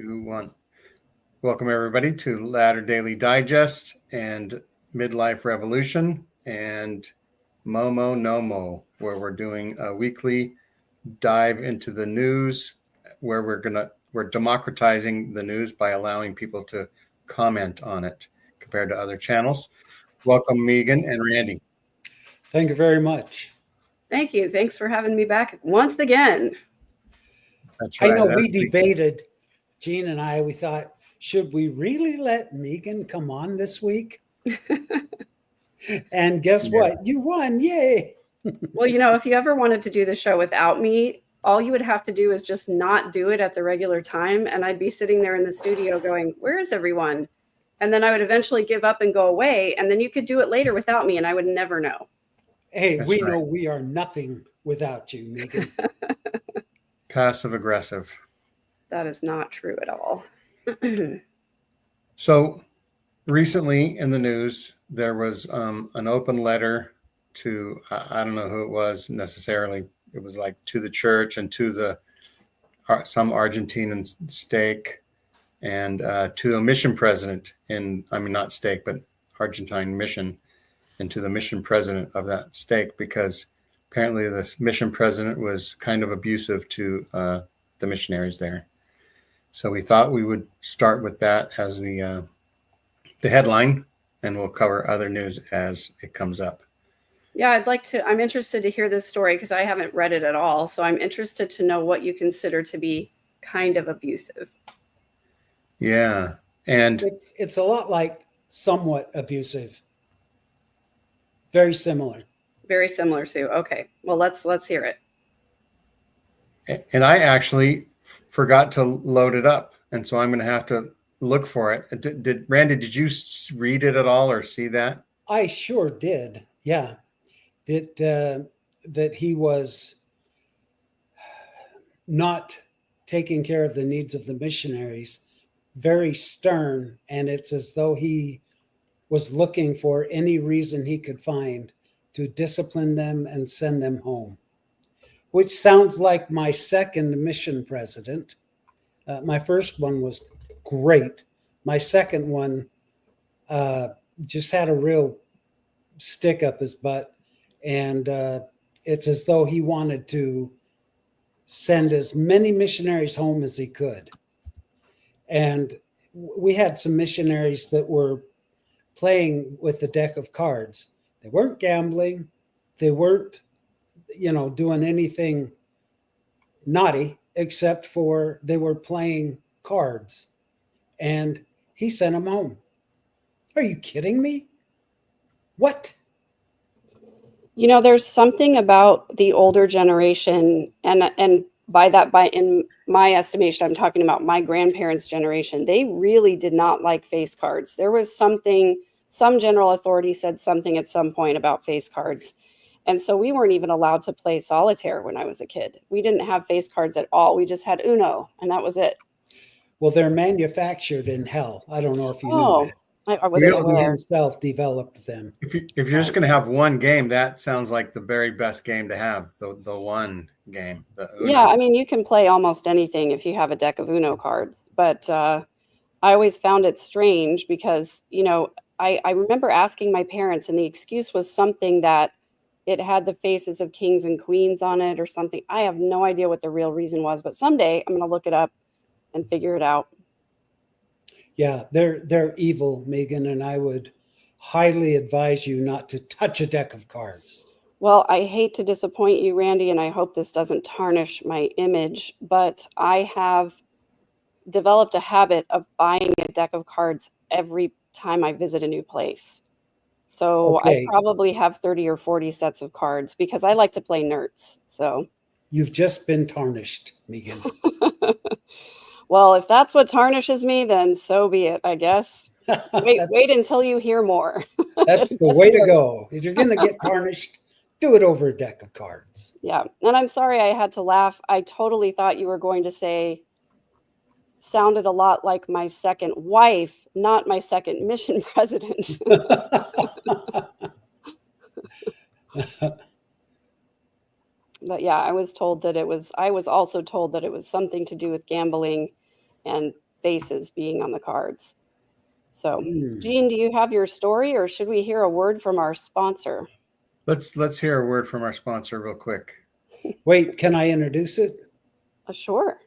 2, 1. Welcome, everybody, to Ladder Daily Digest and Midlife Revolution and Momo No Mo, where we're doing a weekly dive into the news, where we're democratizing the news by allowing people to comment on it compared to other channels. Welcome, Megan and Randy. Thank you very much. Thank you. Thanks for having me back once again. That's right. I know we debated, Gene and I, we thought, should we really let Megan come on this week? And guess what? You won. Yay. Well, if you ever wanted to do the show without me, all you would have to do is just not do it at the regular time. And I'd be sitting there in the studio going, where is everyone? And then I would eventually give up and go away. And then you could do it later without me and I would never know. Hey, That's we right. know we are nothing without you, Megan. Passive aggressive. That is not true at all. So recently in the news, there was an open letter to, I don't know who it was necessarily. It was like to the church and to some Argentinian stake and to the mission president not stake, but Argentine mission, and to the mission president of that stake, because apparently this mission president was kind of abusive to the missionaries there. So we thought we would start with that as the headline, and we'll cover other news as it comes up. Yeah, I'm interested to hear this story because I haven't read it at all. So I'm interested to know what you consider to be kind of abusive. Yeah. And it's a lot like somewhat abusive. Very similar. Very similar, Sue. Okay. Well, let's hear it. And I actually forgot to load it up, and so I'm going to have to look for it. Randy, did you read it at all or see that? I sure did. Yeah. That he was not taking care of the needs of the missionaries, very stern, and it's as though he was looking for any reason he could find to discipline them and send them home, which sounds like my second mission president. My first one was great. My second one just had a real stick up his butt, and it's as though he wanted to send as many missionaries home as he could. And we had some missionaries that were playing with the deck of cards. They weren't gambling. They weren't, doing anything naughty, except for they were playing cards. And he sent them home. Are you kidding me? What? There's something about the older generation, and in my estimation, I'm talking about my grandparents' generation. They really did not like face cards. There was some general authority said something at some point about face cards. And so we weren't even allowed to play solitaire when I was a kid. We didn't have face cards at all. We just had Uno, and that was it. Well, they're manufactured in hell. I don't know if you knew that. I wasn't aware. He himself developed them. If you're just going to have one game, that sounds like the very best game to have, the one game. The Uno. Yeah, you can play almost anything if you have a deck of Uno cards. But I always found it strange because, I remember asking my parents, and the excuse was something that it had the faces of kings and queens on it or something. I have no idea what the real reason was, but someday I'm going to look it up and figure it out. Yeah, they're evil, Megan, and I would highly advise you not to touch a deck of cards. Well, I hate to disappoint you, Randy, and I hope this doesn't tarnish my image, but I have developed a habit of buying a deck of cards every time I visit a new place. So okay. I probably have 30 or 40 sets of cards because I like to play nerds. So you've just been tarnished, Megan. Well, if that's what tarnishes me, then so be it, I guess. Wait until you hear more. That's the way to go. If you're going to get tarnished, do it over a deck of cards. Yeah. And I'm sorry I had to laugh. I totally thought you were going to say sounded a lot like my second wife, not my second mission president. But yeah, I was also told that it was something to do with gambling. And faces being on the cards. So, Hmm. Jean, do you have your story, or should we hear a word from our sponsor? Let's hear a word from our sponsor real quick. Wait, can I introduce it? Sure.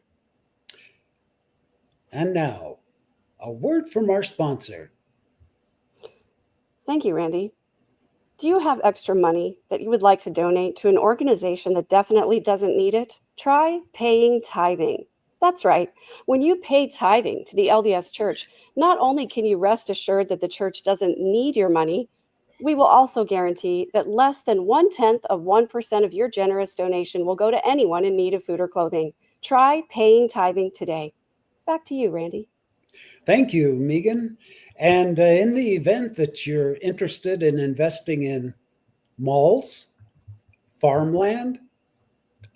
And now, a word from our sponsor. Thank you, Randy. Do you have extra money that you would like to donate to an organization that definitely doesn't need it? Try paying tithing. That's right. When you pay tithing to the LDS Church, not only can you rest assured that the church doesn't need your money, we will also guarantee that less than 0.1% of your generous donation will go to anyone in need of food or clothing. Try paying tithing today. Back to you, Randy. Thank you, Megan. And in the event that you're interested in investing in malls, farmland,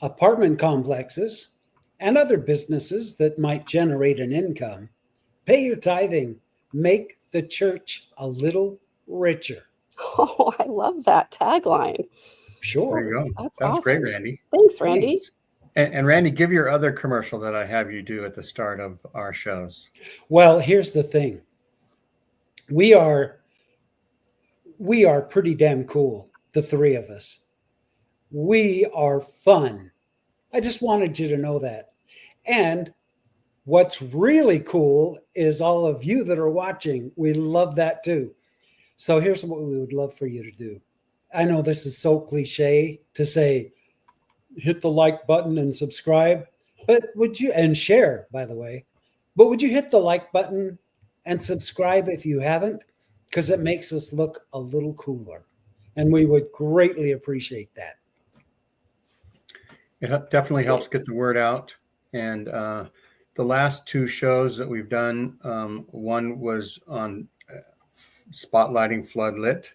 apartment complexes, and other businesses that might generate an income, pay your tithing. Make the church a little richer. Oh, I love that tagline. Sure. There you go. That's That was great, awesome. Randy. Thanks, Randy. Thanks. And Randy, give your other commercial that I have you do at the start of our shows. Well, here's the thing. We are pretty damn cool, the three of us. We are fun. I just wanted you to know that. And what's really cool is all of you that are watching. We love that too. So here's what we would love for you to do. I know this is so cliche to say, hit the like button and subscribe, but would you, and share, by the way, but would you hit the like button and subscribe if you haven't? Because it makes us look a little cooler. And we would greatly appreciate that. It definitely helps get the word out. And the last two shows that we've done, one was on spotlighting floodlit,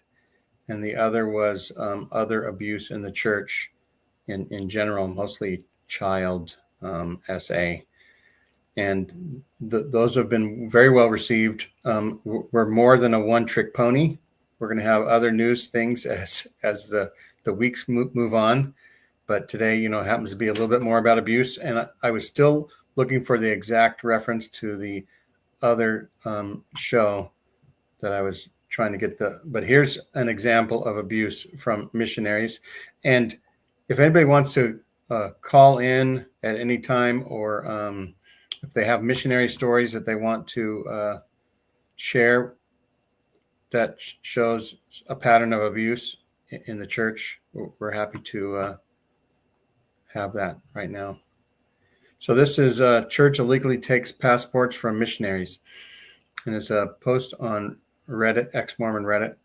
and the other was other abuse in the church in general, mostly child SA. And those have been very well received. We're more than a one-trick pony. We're going to have other news things as the weeks move on. But today, happens to be a little bit more about abuse. And I was still looking for the exact reference to the other show that I was trying to get but here's an example of abuse from missionaries. And if anybody wants to call in at any time, or if they have missionary stories that they want to share that shows a pattern of abuse in the church, we're happy to have that right now. So this is Church Illegally Takes Passports from Missionaries. And it's a post on Reddit, ex-Mormon Reddit.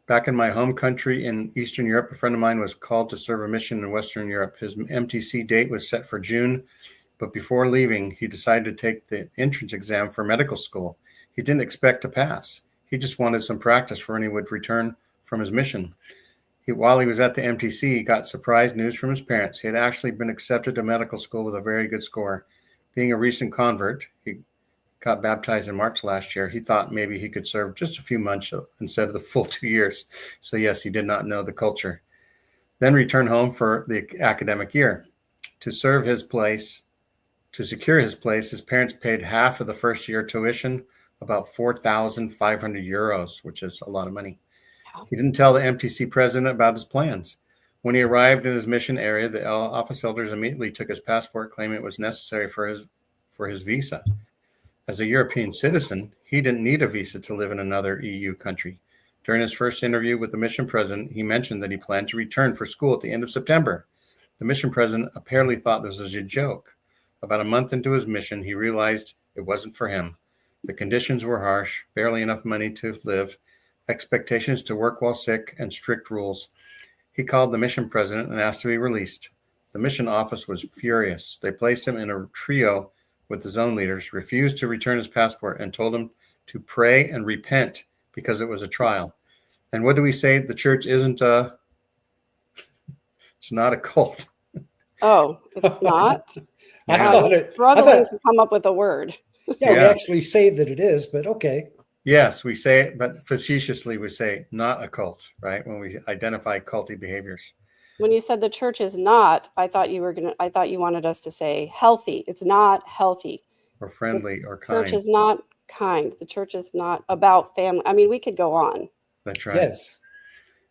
Back in my home country in Eastern Europe, a friend of mine was called to serve a mission in Western Europe. His MTC date was set for June, but before leaving, he decided to take the entrance exam for medical school. He didn't expect to pass. He just wanted some practice for when he would return from his mission. While he was at the MTC, he got surprise news from his parents. He had actually been accepted to medical school with a very good score. Being a recent convert, he got baptized in March last year. He thought maybe he could serve just a few months instead of the full 2 years. So yes, he did not know the culture. Then returned home for the academic year. To secure his place, his parents paid half of the first year tuition, about 4,500 euros, which is a lot of money. He didn't tell the MTC president about his plans. When he arrived in his mission area, the office elders immediately took his passport, claiming it was necessary for his visa. As a European citizen, he didn't need a visa to live in another EU country. During his first interview with the mission president, he mentioned that he planned to return for school at the end of September. The mission president apparently thought this was a joke. About a month into his mission, he realized it wasn't for him. The conditions were harsh, barely enough money to live, expectations to work while sick, and strict rules. He called the mission president and asked to be released. The mission office was furious. They placed him in a trio with the zone leaders, refused to return his passport, and told him to pray and repent because it was a trial. And what do we say? The church isn't it's not a cult. Oh, it's not? I I thought was it. struggling to come up with a word. Yeah, we Yeah. actually say that it is, but okay. Yes, we say it, but facetiously we say not a cult, right? When we identify culty behaviors. When you said the church is not, I thought you wanted us to say healthy. It's not healthy. or friendly or Church kind. is not kind. The church is not about family. I mean, we could go on. That's right. Yes.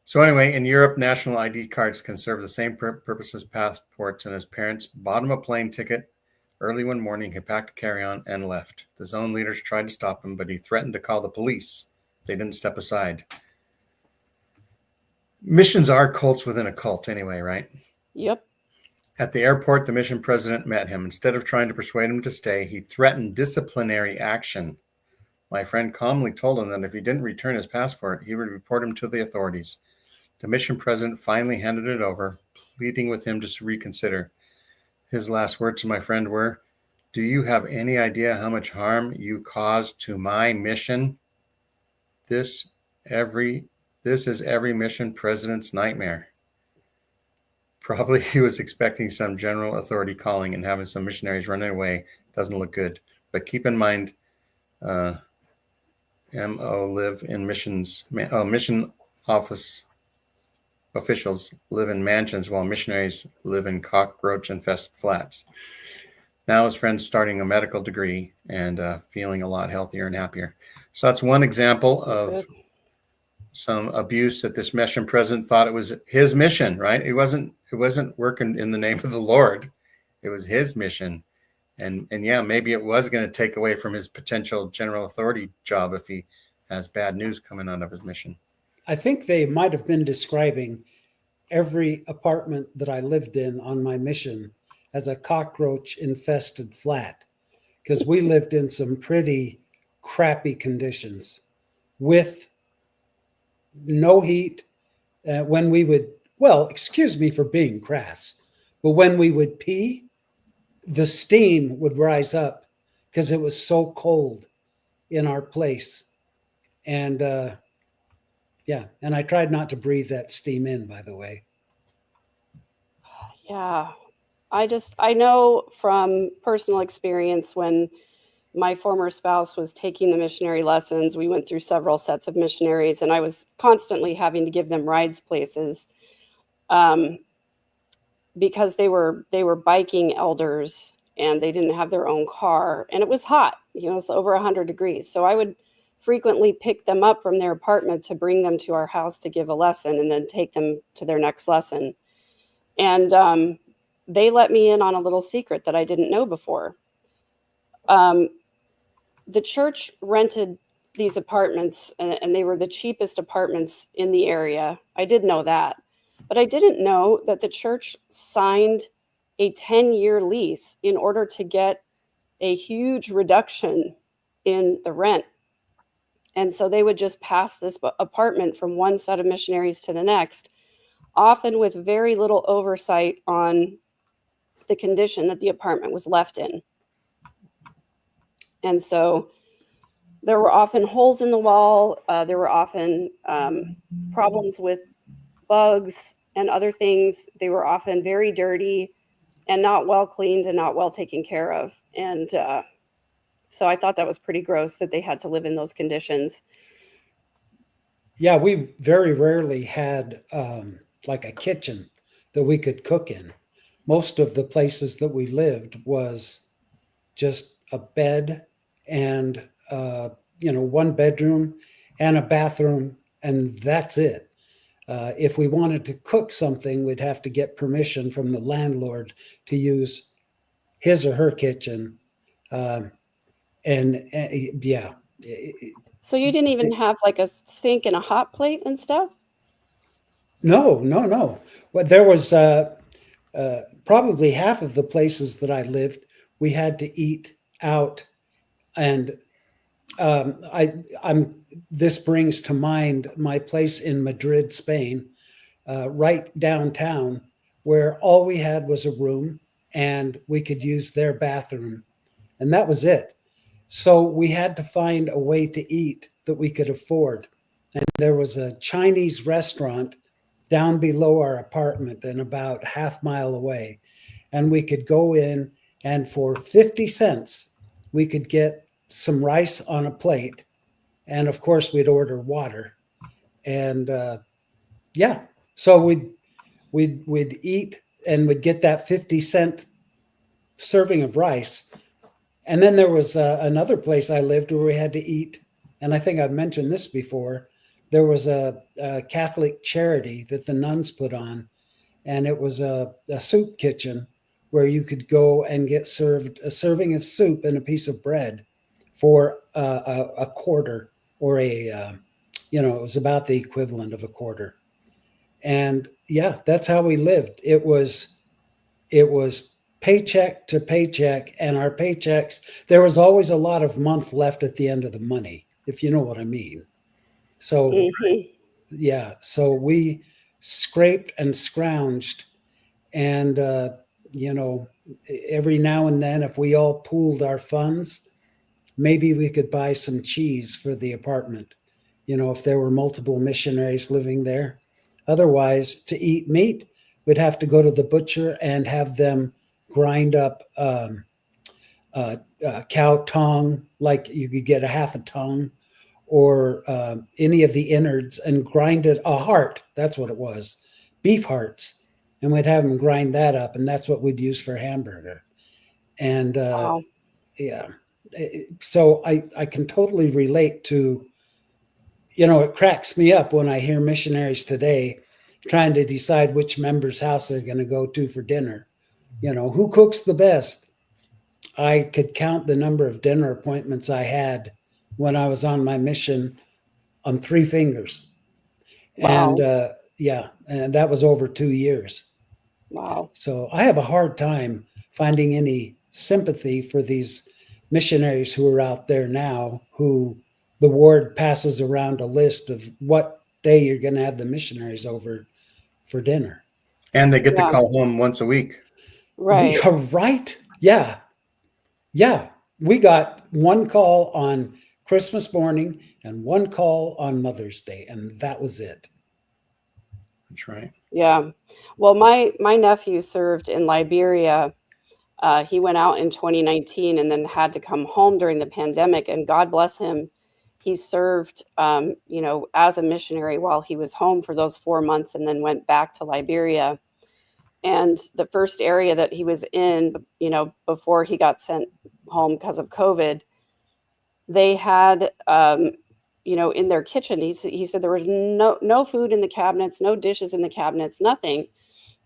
So anyway, in Europe, national ID cards can serve the same purpose as passports, and his parents bought him a plane ticket early one morning. He packed a carry-on and left. The zone leaders tried to stop him, but he threatened to call the police. They didn't step aside. Missions are cults within a cult anyway, right? Yep. At the airport, the mission president met him. Instead of trying to persuade him to stay, he threatened disciplinary action. My friend calmly told him that if he didn't return his passport, he would report him to the authorities. The mission president finally handed it over, pleading with him to reconsider. His last words to my friend were, "Do you have any idea how much harm you caused to my mission? This is every mission president's nightmare." Probably he was expecting some general authority calling, and having some missionaries running away doesn't look good. But keep in mind, MO live in missions. Mission office officials live in mansions while missionaries live in cockroach-infested flats. Now his friend's starting a medical degree and feeling a lot healthier and happier. So that's one example of some abuse that this mission president thought it was his mission, right? It wasn't working in the name of the Lord. It was his mission. And yeah, maybe it was going to take away from his potential general authority job if he has bad news coming out of his mission. I think they might have been describing every apartment that I lived in on my mission as a cockroach infested flat, because we lived in some pretty crappy conditions with no heat. When we would, well, excuse me for being crass, but when we would pee, the steam would rise up because it was so cold in our place. And yeah, and I tried not to breathe that steam in, by the way. Yeah. I know from personal experience when my former spouse was taking the missionary lessons, we went through several sets of missionaries, and I was constantly having to give them rides places because they were biking elders and they didn't have their own car, and it was hot, it's over 100 degrees. So I would frequently pick them up from their apartment to bring them to our house to give a lesson and then take them to their next lesson. And they let me in on a little secret that I didn't know before. The church rented these apartments, and they were the cheapest apartments in the area. I did know that, but I didn't know that the church signed a 10-year lease in order to get a huge reduction in the rent. And so they would just pass this apartment from one set of missionaries to the next, often with very little oversight on the condition that the apartment was left in. And so there were often holes in the wall. There were often problems with bugs and other things. They were often very dirty and not well cleaned and not well taken care of. And so I thought that was pretty gross that they had to live in those conditions. Yeah, we very rarely had like a kitchen that we could cook in. Most of the places that we lived was just a bed and one bedroom and a bathroom, and that's it. If we wanted to cook something, we'd have to get permission from the landlord to use his or her kitchen. Yeah. So you didn't even have like a sink and a hot plate and stuff? No. Well, there was probably half of the places that I lived, we had to eat out. And this brings to mind my place in Madrid, Spain, right downtown, where all we had was a room and we could use their bathroom, and that was it. So we had to find a way to eat that we could afford. And there was a Chinese restaurant down below our apartment and about half mile away. And we could go in, and for 50 cents, we could get some rice on a plate. And of course, we'd order water. And yeah, so we'd eat and would get that 50-cent serving of rice. And then there was another place I lived where we had to eat, and I think I've mentioned this before. There was a Catholic charity that the nuns put on, and it was a soup kitchen where you could go and get served a serving of soup and a piece of bread for a quarter, or it was about the equivalent of a quarter. And yeah, that's how we lived. It was paycheck to paycheck, and our paychecks, there was always a lot of month left at the end of the money, if you know what I mean. So Mhm. yeah, so we scraped and scrounged, and you know, every now and then, if we all pooled our funds, maybe we could buy some cheese for the apartment, if there were multiple missionaries living there. Otherwise, to eat meat, we'd have to go to the butcher and have them grind up cow tongue, like you could get a half a tongue, or any of the innards, and grind it, a heart, that's what it was, beef hearts. And we'd have them grind that up, and that's what we'd use for hamburger. And Wow. yeah, so I can totally relate to, it cracks me up when I hear missionaries today trying to decide which member's house they're going to go to for dinner. Who cooks the best? I could count the number of dinner appointments I had when I was on my mission on 3 fingers. And Wow. yeah, and that was over 2 years. Wow. So I have a hard time finding any sympathy for these missionaries who are out there now, who the ward passes around a list of what day you're going to have the missionaries over for dinner. And they get to Yeah. call home once a week. We Right. are right. Yeah. Yeah. We got one call on Christmas morning and one call on Mother's Day, and that was it. That's right. Yeah. Well, my nephew served in Liberia. He went out in 2019 and then had to come home during the pandemic. And God bless him, he served, as a missionary while he was home for those 4 months, and then went back to Liberia. And the first area that he was in, before he got sent home because of COVID, they had, in their kitchen, he said there was no food in the cabinets, no dishes in the cabinets, nothing.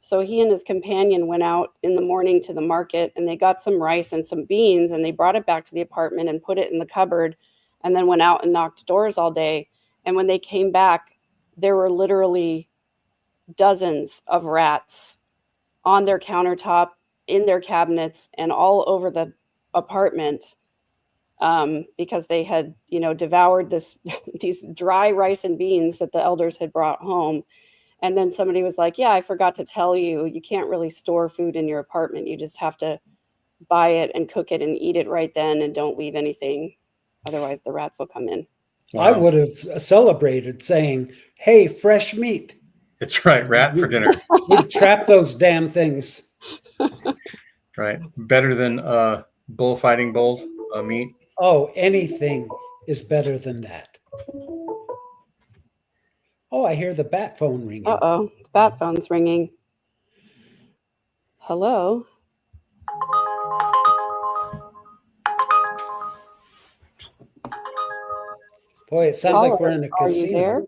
So he and his companion went out in the morning to the market, and they got some rice and some beans, and they brought it back to the apartment and put it in the cupboard, and then went out and knocked doors all day. And when they came back, there were literally dozens of rats on their countertop, in their cabinets, and all over the apartment, because they had, devoured these dry rice and beans that the elders had brought home. And then somebody was like, "Yeah, I forgot to tell you, you can't really store food in your apartment. You just have to buy it and cook it and eat it right then, and don't leave anything. Otherwise, the rats will come in." I Wow. would have celebrated saying, "Hey, fresh meat." It's right. Rat for dinner. We'd trap those damn things. Right. Better than bullfighting bulls meat. Oh, anything is better than that. Oh, I hear the bat phone ringing. Uh-oh, the bat phone's ringing. Hello? Boy, it sounds like we're in a Caller, are you casino. there?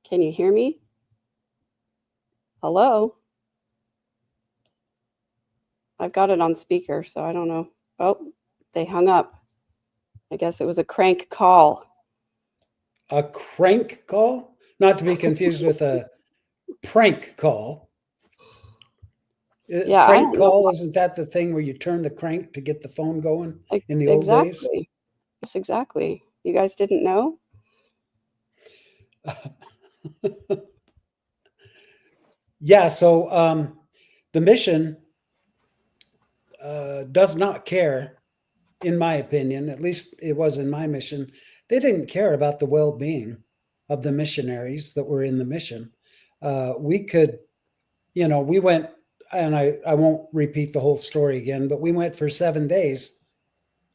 Can you hear me? Hello? I've got it on speaker, so I don't know. Oh, they hung up. I guess it was a crank call. A crank call? Not to be confused with a prank call. Yeah, I Crank don't know. call, isn't that the thing where you turn the crank to get the phone going in the old days? Exactly. Yes, exactly. You guys didn't know? Yeah, so the mission does not care, in my opinion, at least it was in my mission. They didn't care about the well-being of the missionaries that were in the mission. We could, we went, and I won't repeat the whole story again, but we went for 7 days,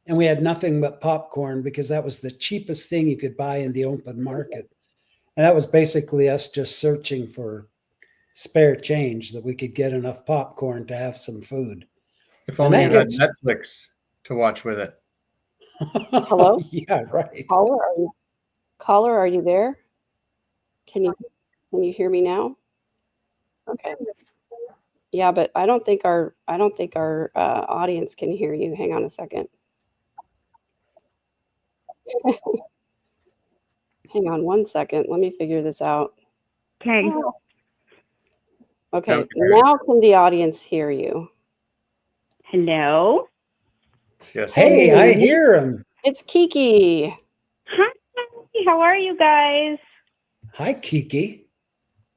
and we had nothing but popcorn because that was the cheapest thing you could buy in the open market. And that was basically us just searching for spare change that we could get enough popcorn to have some food. If And only that you had gets, Netflix. to watch with it. Hello? Yeah, right. Caller, are you there? Can you hear me now? Okay. Yeah, but I don't think our audience can hear you. Hang on a second. Hang on one second. Let me figure this out. Okay. Okay, Okay. now can the audience hear you? Hello. Yes. Hey, I hear him. It's Kiki. Hi. How are you guys? Hi, Kiki.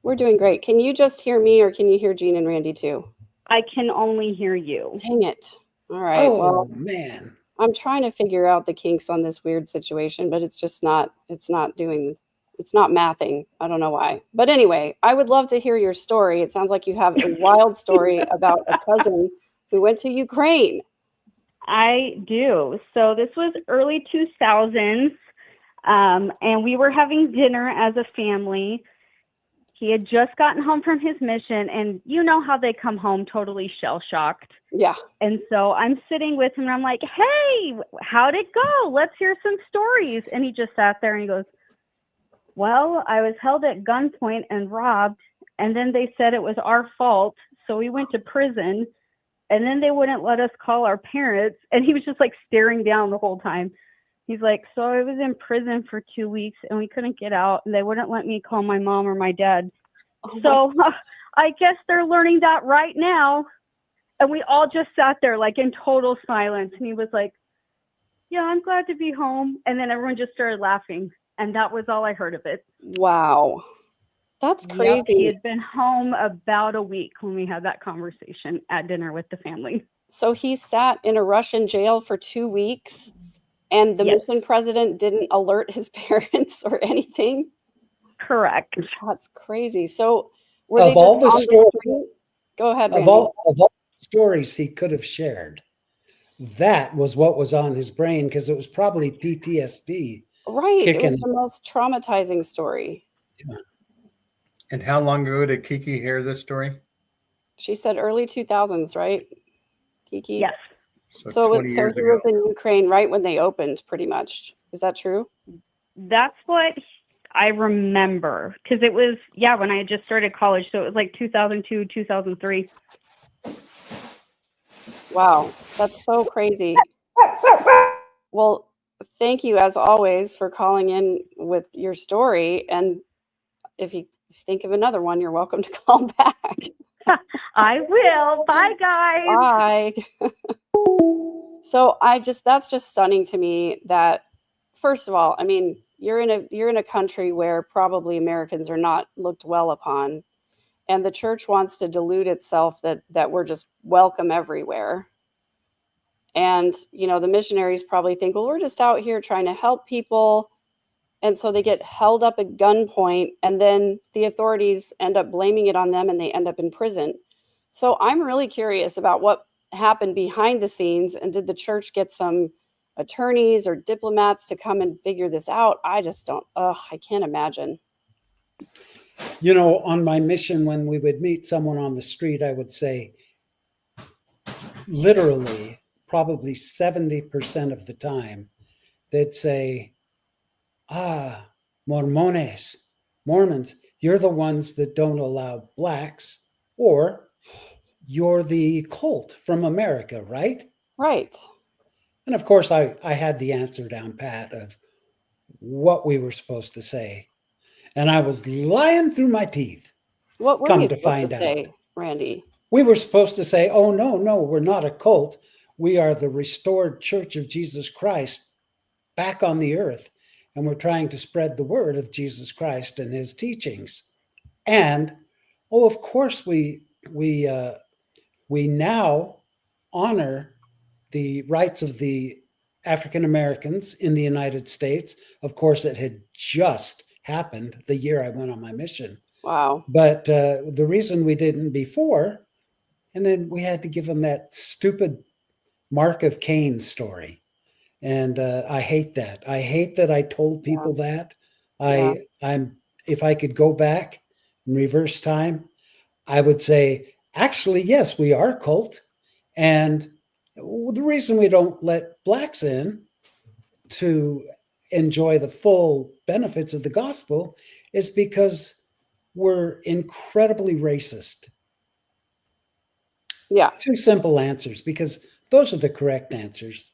We're doing great. Can you just hear me or can you hear Jean and Randy too? I can only hear you. Dang it. All right. Oh, Well, man. I'm trying to figure out the kinks on this weird situation, but it's not mathing. I don't know why. But anyway, I would love to hear your story. It sounds like you have a wild story about a cousin who went to Ukraine. I do. So this was early 2000s, and we were having dinner as a family. He had just gotten home from his mission, and you know how they come home totally shell-shocked. Yeah. And so I'm sitting with him, and I'm like, hey, how'd it go? Let's hear some stories. And he just sat there, and he goes, well, I was held at gunpoint and robbed, and then they said it was our fault, so we went to prison, and then they wouldn't let us call our parents. And he was just like staring down the whole time. He's like, so I was in prison for 2 weeks, and we couldn't get out, and they wouldn't let me call my mom or my dad. So I guess they're learning that right now. And we all just sat there like in total silence. And he was like, yeah, I'm glad to be home. And then everyone just started laughing. And that was all I heard of it. Wow. That's Yep, crazy. he had been home about a week when we had that conversation at dinner with the family. So he sat in a Russian jail for 2 weeks and the Yes. mission president didn't alert his parents or anything? Correct. That's crazy. So were Of they just all the on the stories, street? Go ahead, of Randy. all the stories he could have shared, that was what was on his brain, because it was probably PTSD. Right. It was kicking. the most traumatizing story. And how long ago did Kiki hear this story? She said early 2000s, right? Kiki? Yes. So 20 he years ago. was in Ukraine right when they opened, pretty much. Is that true? That's what I remember. Because it was, when I had just started college. So it was like 2002, 2003. Wow, that's so crazy. Well, thank you as always for calling in with your story. And if you think of another one, you're welcome to call back. I will. Bye, guys. Bye. So that's just stunning to me that, first of all, I mean, you're in a country where probably Americans are not looked well upon, and the church wants to delude itself that we're just welcome everywhere. And, the missionaries probably think, well, we're just out here trying to help people. And so they get held up at gunpoint, and then the authorities end up blaming it on them and they end up in prison. So I'm really curious about what happened behind the scenes. And did the church get some attorneys or diplomats to come and figure this out? I just don't, I can't imagine. On my mission, when we would meet someone on the street, I would say, literally, probably 70% of the time, they'd say, Mormones, Mormons, you're the ones that don't allow blacks, or you're the cult from America, right? Right. And of course, I had the answer down pat of what we were supposed to say. And I was lying through my teeth. What were Come you to supposed find to out. say, Randy? We were supposed to say, oh, no, we're not a cult. We are the restored Church of Jesus Christ back on the earth. And we're trying to spread the word of Jesus Christ and his teachings. And, of course, we now honor the rights of the African Americans in the United States. Of course, it had just happened the year I went on my mission. Wow. But the reason we didn't before, and then we had to give them that stupid Mark of Cain story. And I hate that. I hate that I told people that. I'm if I could go back and reverse time, I would say, actually, yes, we are a cult. And The reason we don't let blacks in to enjoy the full benefits of the gospel is because we're incredibly racist. Yeah. Two simple answers, because those are the correct answers.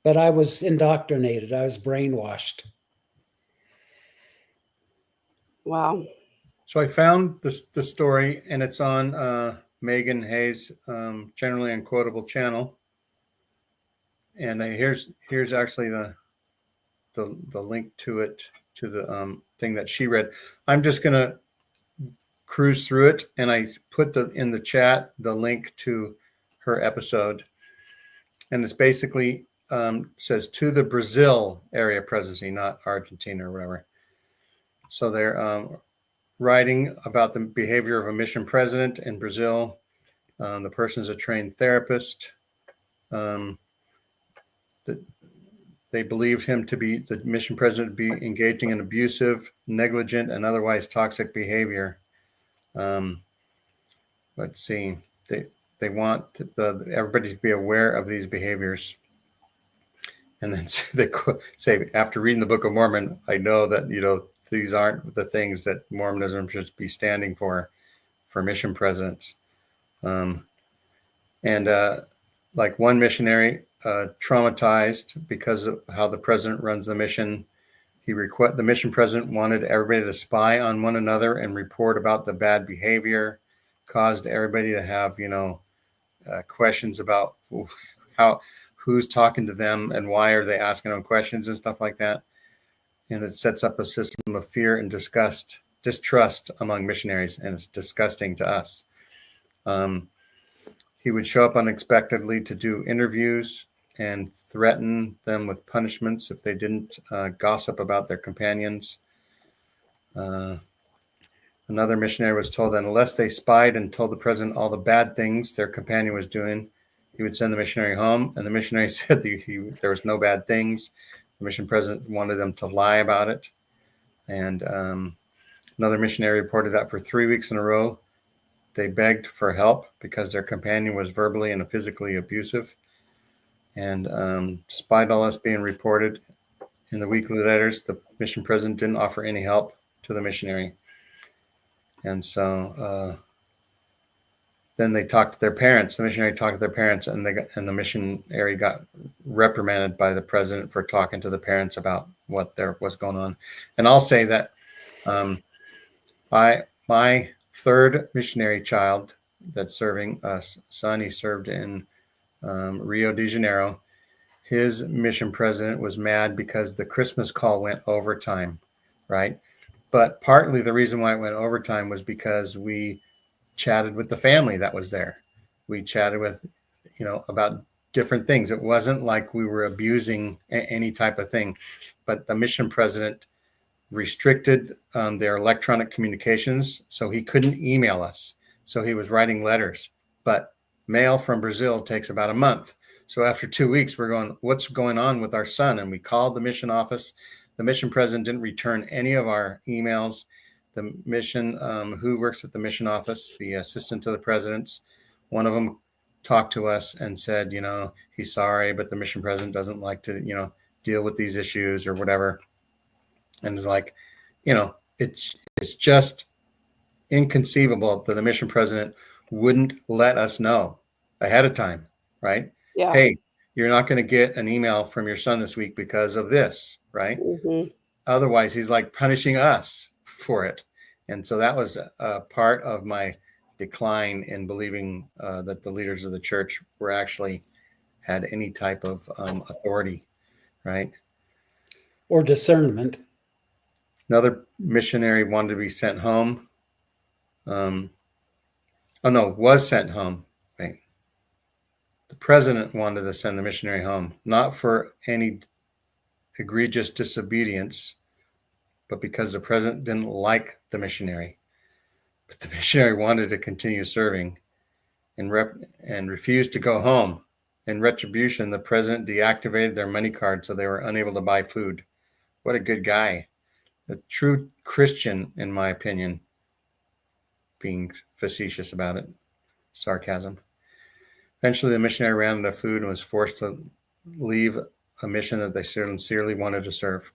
But I was indoctrinated. I was brainwashed. Wow. So I found the story, and it's on Megan Hayes' generally unquotable channel. And here's actually the link to it, to the thing that she read. I'm just gonna cruise through it, and I put in the chat the link to her episode, and it's basically says to the Brazil area presidency, not Argentina or whatever. So they're writing about the behavior of a mission president in Brazil. The person is a trained therapist. They believed him to be the mission president to be engaging in abusive, negligent, and otherwise toxic behavior. Let's see. They want everybody to be aware of these behaviors. And then they say, after reading the Book of Mormon, I know that, these aren't the things that Mormonism should be standing for mission presidents. Like one missionary traumatized because of how the president runs the mission. The mission president wanted everybody to spy on one another and report about the bad behavior, caused everybody to have, questions about who's talking to them and why are they asking them questions and stuff like that. And it sets up a system of fear and distrust among missionaries, and it's disgusting to us. He would show up unexpectedly to do interviews and threaten them with punishments if they didn't gossip about their companions. Another missionary was told that unless they spied and told the president all the bad things their companion was doing, he would send the missionary home. And the missionary said there was no bad things. The mission president wanted them to lie about it. And another missionary reported that for 3 weeks in a row, they begged for help because their companion was verbally and physically abusive. And despite all this being reported in the weekly letters, the mission president didn't offer any help to the missionary. And so then they talked to their parents. The missionary talked to their parents, and the missionary got reprimanded by the president for talking to the parents about what was going on. And I'll say that my third missionary child that's serving son, he served in Rio de Janeiro. His mission president was mad because the Christmas call went overtime, right? But partly the reason why it went overtime was because we chatted with the family that was there. We chatted with, about different things. It wasn't like we were abusing any type of thing, but the mission president restricted their electronic communications, so he couldn't email us. So he was writing letters, but mail from Brazil takes about a month. So after 2 weeks, we're going, what's going on with our son? And we called the mission office. The mission president didn't return any of our emails. The mission, who works at the mission office, the assistant to the president's, one of them talked to us and said, he's sorry, but the mission president doesn't like to, deal with these issues or whatever. And it's like, it's just inconceivable that the mission president wouldn't let us know ahead of time, right? Yeah. Hey, you're not going to get an email from your son this week because of this, right? Mm-hmm. Otherwise, he's like punishing us for it. And so that was a part of my decline in believing that the leaders of the church had any type of authority, right? Or discernment. Another missionary wanted to be sent home. Was sent home. Right. The president wanted to send the missionary home, not for any egregious disobedience, but because the president didn't like the missionary. But the missionary wanted to continue serving and refused to go home. In retribution, the president deactivated their money card so they were unable to buy food. What a good guy. A true Christian, in my opinion, being facetious about it. Sarcasm. Eventually, the missionary ran out of food and was forced to leave a mission that they sincerely wanted to serve.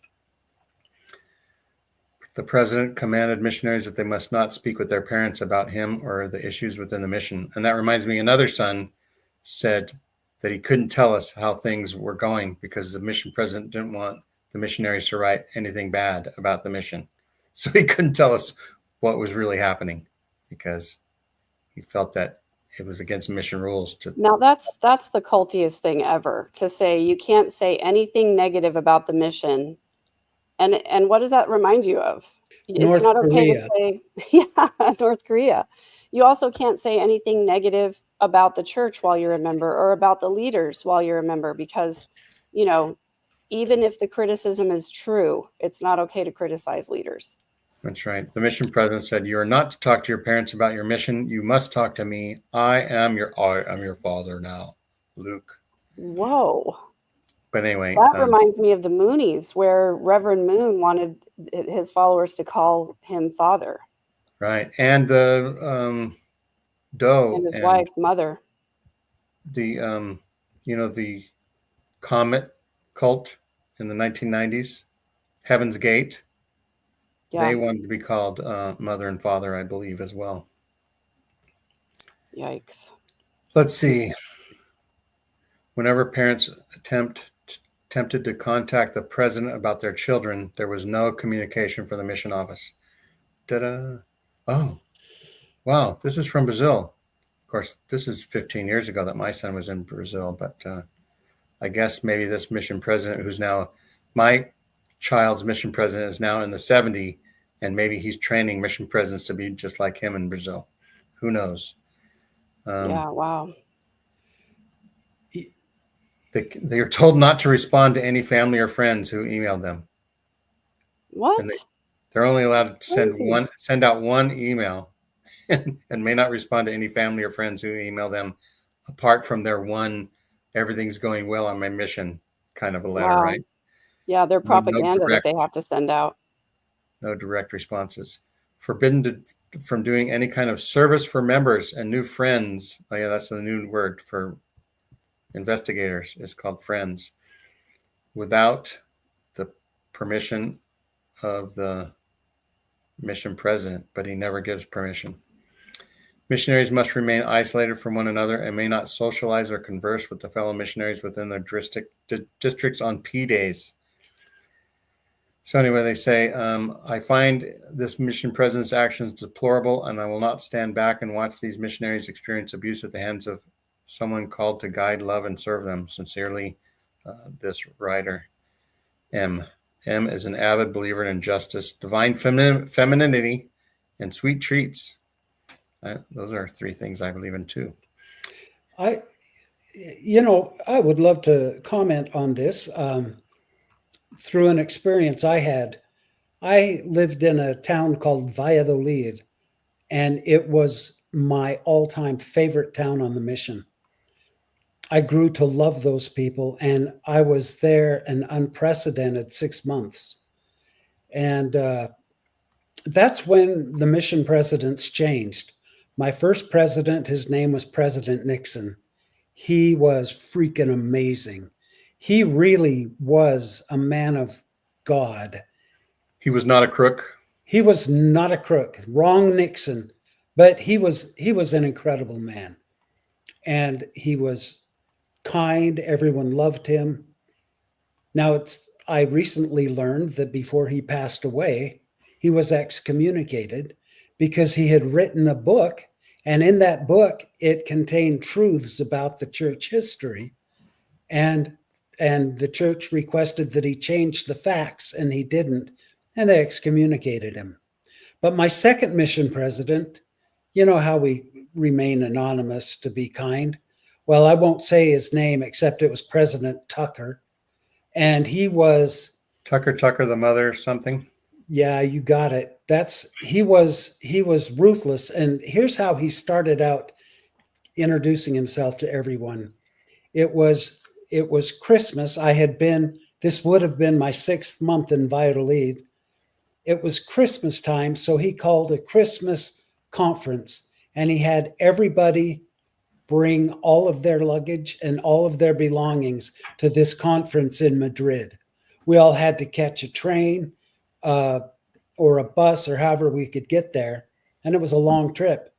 The president commanded missionaries that they must not speak with their parents about him or the issues within the mission. And that reminds me, another son said that he couldn't tell us how things were going because the mission president didn't want the missionaries to write anything bad about the mission. So he couldn't tell us what was really happening because he felt that it was against mission rules to. Now that's the cultiest thing ever, to say you can't say anything negative about the mission. And what does that remind you of? It's North not okay Korea. to say, yeah, North Korea. You also can't say anything negative about the church while you're a member, or about the leaders while you're a member, because, you know, even if the criticism is true, it's not okay to criticize leaders. That's right. The mission president said, "You are not to talk to your parents about your mission. You must talk to me. I am your father now, Luke." Whoa. But anyway, That reminds me of the Moonies, where Reverend Moon wanted his followers to call him father. right. And the Doe And his wife, mother. the the Comet cult in the 1990s, Heaven's Gate. Yeah. They wanted to be called mother and father, I believe, as well. Yikes. Let's see. Whenever parents attempted to contact the president about their children, there was no communication from the mission office. Ta-da. Oh, wow. This is from Brazil. Of course, this is 15 years ago that my son was in Brazil, but I guess maybe this mission president, who's now my child's mission president, is now in the 70s, and maybe he's training mission presidents to be just like him in Brazil. Who knows? Yeah, wow. They are told not to respond to any family or friends who emailed them. What? And they're only allowed to Crazy. send out one email and may not respond to any family or friends who email them apart from their one "everything's going well on my mission" kind of a letter, Wow. right? Yeah, their No propaganda that direct, they have to send out. no direct responses. Forbidden from doing any kind of service for members and new friends. Oh yeah, that's the new word for investigators. It's called friends. Without the permission of the mission president, but he never gives permission. Missionaries must remain isolated from one another and may not socialize or converse with the fellow missionaries within their districts on P days. So anyway, they say, I find this mission president's actions deplorable, and I will not stand back and watch these missionaries experience abuse at the hands of someone called to guide, love, and serve them. Sincerely, this writer, M. M is an avid believer in justice, divine femininity, and sweet treats. Those are three things I believe in too. I would love to comment on this. Through an experience I had, I lived in a town called Valladolid, and it was my all-time favorite town on the mission. I grew to love those people, and I was there an unprecedented 6 months. And that's when the mission presidents changed. My first president, his name was President Nixon. He was freaking amazing. He really was a man of God. He was not a crook. He was not a crook. Wrong Nixon, but he was an incredible man. And he was kind. Everyone loved him. Now I recently learned that before he passed away, he was excommunicated because he had written a book, and in that book it contained truths about the church history, and the church requested that he change the facts, and he didn't, and they excommunicated him. But my second mission president, you know how we remain anonymous to be kind? Well, I won't say his name, except it was President Tucker. And he was Tucker, the mother, something. Yeah, you got it. He was ruthless. And here's how he started out introducing himself to everyone. It was Christmas. This would have been my 6th month in Valladolid. It was Christmas time, so he called a Christmas conference, and he had everybody bring all of their luggage and all of their belongings to this conference in Madrid. We all had to catch a train or a bus or however we could get there. And it was a long trip.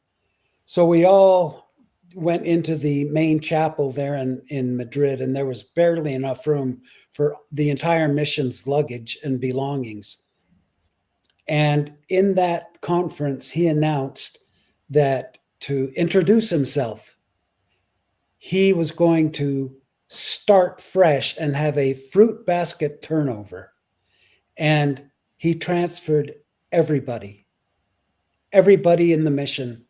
So we all went into the main chapel there in Madrid, and there was barely enough room for the entire mission's luggage and belongings. And in that conference, he announced that to introduce himself, he was going to start fresh and have a fruit basket turnover. And he transferred everybody. Everybody in the mission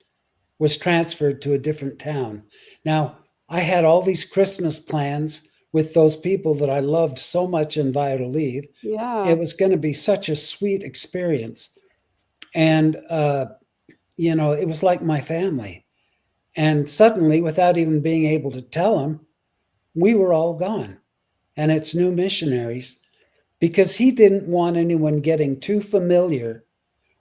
was transferred to a different town. Now, I had all these Christmas plans with those people that I loved so much in Valladolid. Yeah. It was going to be such a sweet experience. And, it was like my family. And suddenly, without even being able to tell them, we were all gone. And it's new missionaries, because he didn't want anyone getting too familiar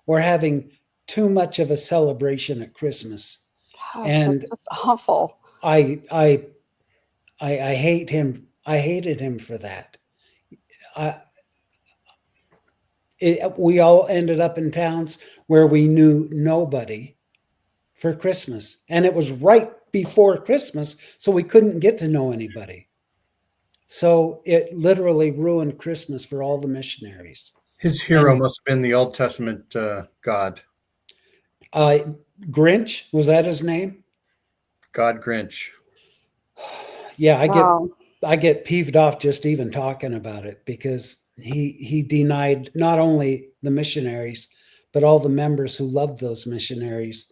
or having too much of a celebration at Christmas. Gosh, And that's just awful. I hate him. I hated him for that. We all ended up in towns where we knew nobody for Christmas. And it was right before Christmas, so we couldn't get to know anybody. So it literally ruined Christmas for all the missionaries. His hero must have been the Old Testament God. Grinch, was that his name? God Grinch. Yeah, Wow. I get peeved off just even talking about it, because he denied not only the missionaries, but all the members who loved those missionaries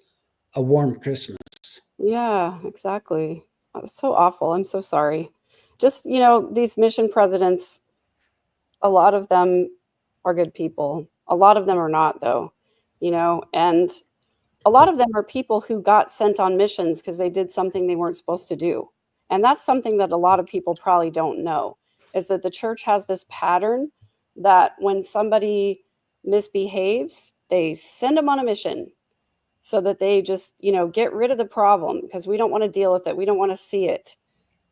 a warm Christmas. Yeah, exactly. It's so awful. I'm so sorry. Just, these mission presidents, a lot of them are good people. A lot of them are not, though, and a lot of them are people who got sent on missions because they did something they weren't supposed to do. And that's something that a lot of people probably don't know, is that the church has this pattern that when somebody misbehaves, they send them on a mission so that they just, get rid of the problem, because we don't want to deal with it. We don't want to see it.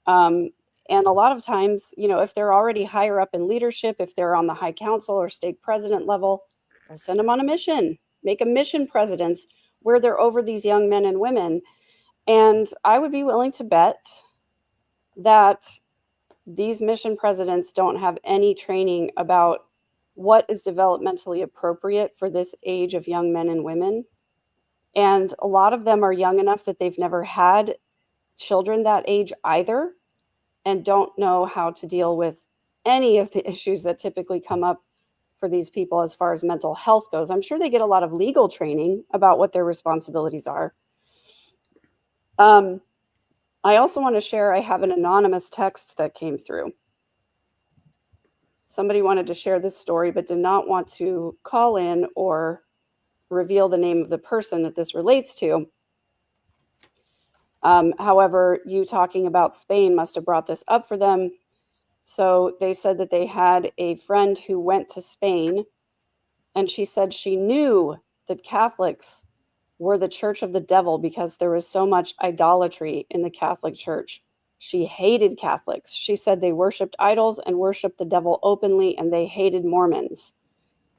And a lot of times, if they're already higher up in leadership, if they're on the high council or stake president level, they'll send them on a mission, make a mission presidents where they're over these young men and women. And I would be willing to bet that these mission presidents don't have any training about what is developmentally appropriate for this age of young men and women. And a lot of them are young enough that they've never had children that age either, and don't know how to deal with any of the issues that typically come up for these people as far as mental health goes. I'm sure they get a lot of legal training about what their responsibilities are. I also want to share, I have an anonymous text that came through. Somebody wanted to share this story, but did not want to call in or reveal the name of the person that this relates to. However, you talking about Spain must have brought this up for them. So they said that they had a friend who went to Spain, and she said she knew that Catholics were the church of the devil because there was so much idolatry in the Catholic Church. She hated Catholics. She said they worshiped idols and worshiped the devil openly, and they hated Mormons.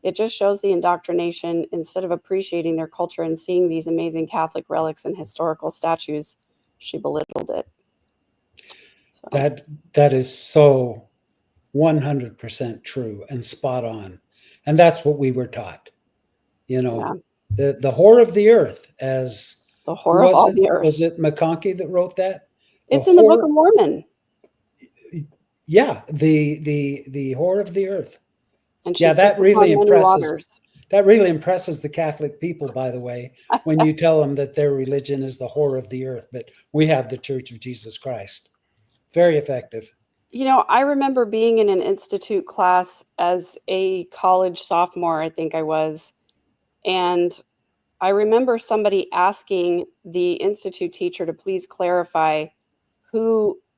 It just shows the indoctrination. Instead of appreciating their culture and seeing these amazing Catholic relics and historical statues, she belittled it. So. That is so 100% true and spot on. And that's what we were taught. The whore of the earth, as the whore of all the earth. Was it McConkie that wrote that? It's in the Book of Mormon. Yeah, the whore of the earth. And that really impresses. That really impresses the Catholic people, by the way, when you tell them that their religion is the whore of the earth, but we have the Church of Jesus Christ. Very effective. I remember being in an institute class as a college sophomore, I think I was. And I remember somebody asking the institute teacher to please clarify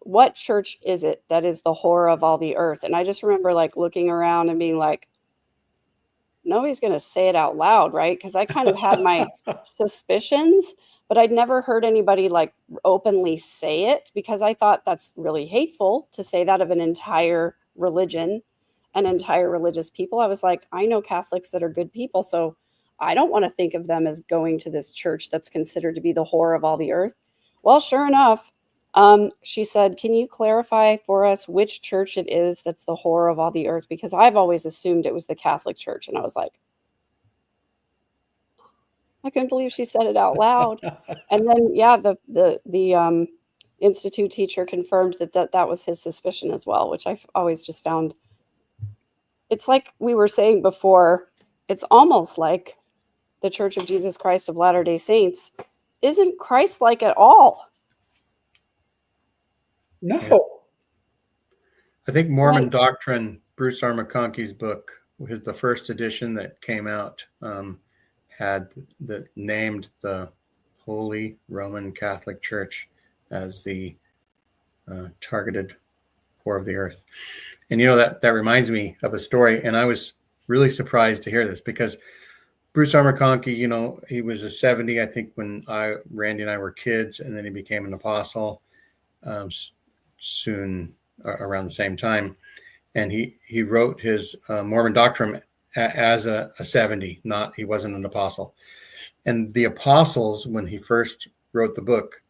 what church is it that is the whore of all the earth? And I just remember looking around and being like, nobody's going to say it out loud, right? Because I kind of had my suspicions, but I'd never heard anybody like openly say it, because I thought that's really hateful to say that of an entire religion and entire religious people. I was like, I know Catholics that are good people, so I don't want to think of them as going to this church that's considered to be the whore of all the earth. Well, sure enough, she said, can you clarify for us which church it is that's the whore of all the earth? Because I've always assumed it was the Catholic Church. And I was like, I couldn't believe she said it out loud. And then, yeah, the institute teacher confirmed that was his suspicion as well, which I've always just found. It's like we were saying before, it's almost like the Church of Jesus Christ of Latter-day Saints isn't Christ-like at all. No. I think Mormon Right. Doctrine, Bruce R. McConkie's book, the first edition that came out, had named the Holy Roman Catholic Church as the targeted whore of the earth. And that reminds me of a story, and I was really surprised to hear this, because Bruce R. McConkie, he was a 70, I think, when Randy and I were kids, and then he became an apostle soon around the same time. And he wrote his Mormon Doctrine as a 70, he wasn't an apostle. And the apostles, when he first wrote the book,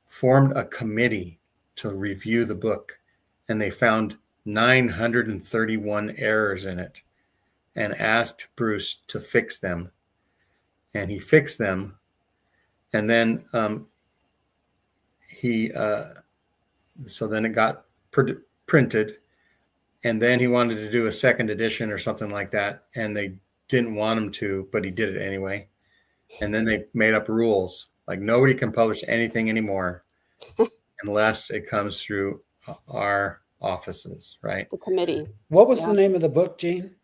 formed a committee to review the book, and they found 931 errors in it and asked Bruce to fix them. And he fixed them. And then so then it got printed. And then he wanted to do a second edition or something like that. And they didn't want him to, but he did it anyway. And then they made up rules. Like, nobody can publish anything anymore unless it comes through our offices, right? The committee. What was Yeah. the name of the book, Gene?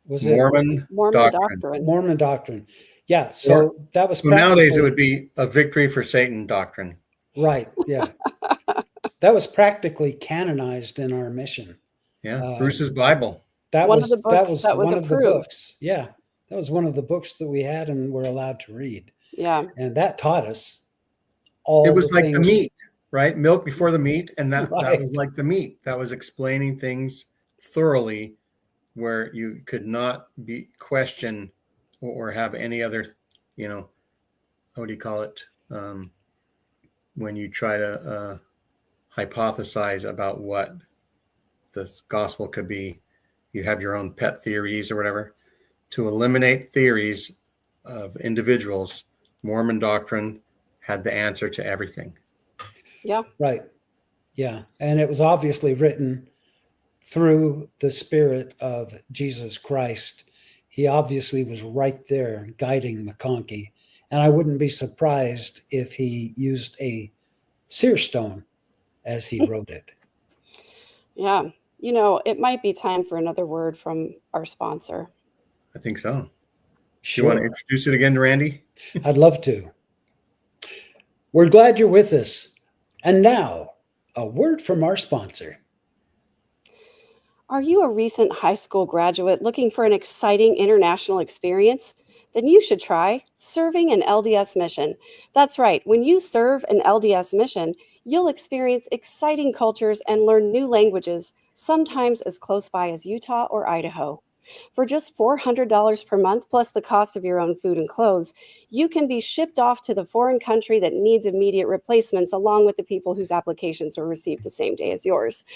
Was it Mormon Doctrine. Mormon Doctrine? Yeah. So that was nowadays it would be a Victory for Satan doctrine. Right. Yeah. That was practically canonized in our mission. Yeah. Bruce's Bible. That One was of the books that was one of the approved. books. Yeah. That was one of the books that we had and were allowed to read. Yeah. And that taught us all. It was like the things. meat, right? Milk before the meat. And that Right. was like the meat. That was explaining things thoroughly, where you could not be questioned or have any other, what do you call it? When you try to hypothesize about what the gospel could be, you have your own pet theories or whatever. To eliminate theories of individuals, Mormon Doctrine had the answer to everything. Yeah. Right. Yeah. And it was obviously written through the Spirit of Jesus Christ. He obviously was right there guiding McConkie. And I wouldn't be surprised if he used a seer stone as he wrote it. Yeah. It might be time for another word from our sponsor. I think so. Sure. You want to introduce it again, Randy? I'd love to. We're glad you're with us. And now, a word from our sponsor. Are you a recent high school graduate looking for an exciting international experience? Then you should try serving an LDS mission. That's right. When you serve an LDS mission, you'll experience exciting cultures and learn new languages, sometimes as close by as Utah or Idaho. For just $400 per month, plus the cost of your own food and clothes, you can be shipped off to the foreign country that needs immediate replacements, along with the people whose applications were received the same day as yours.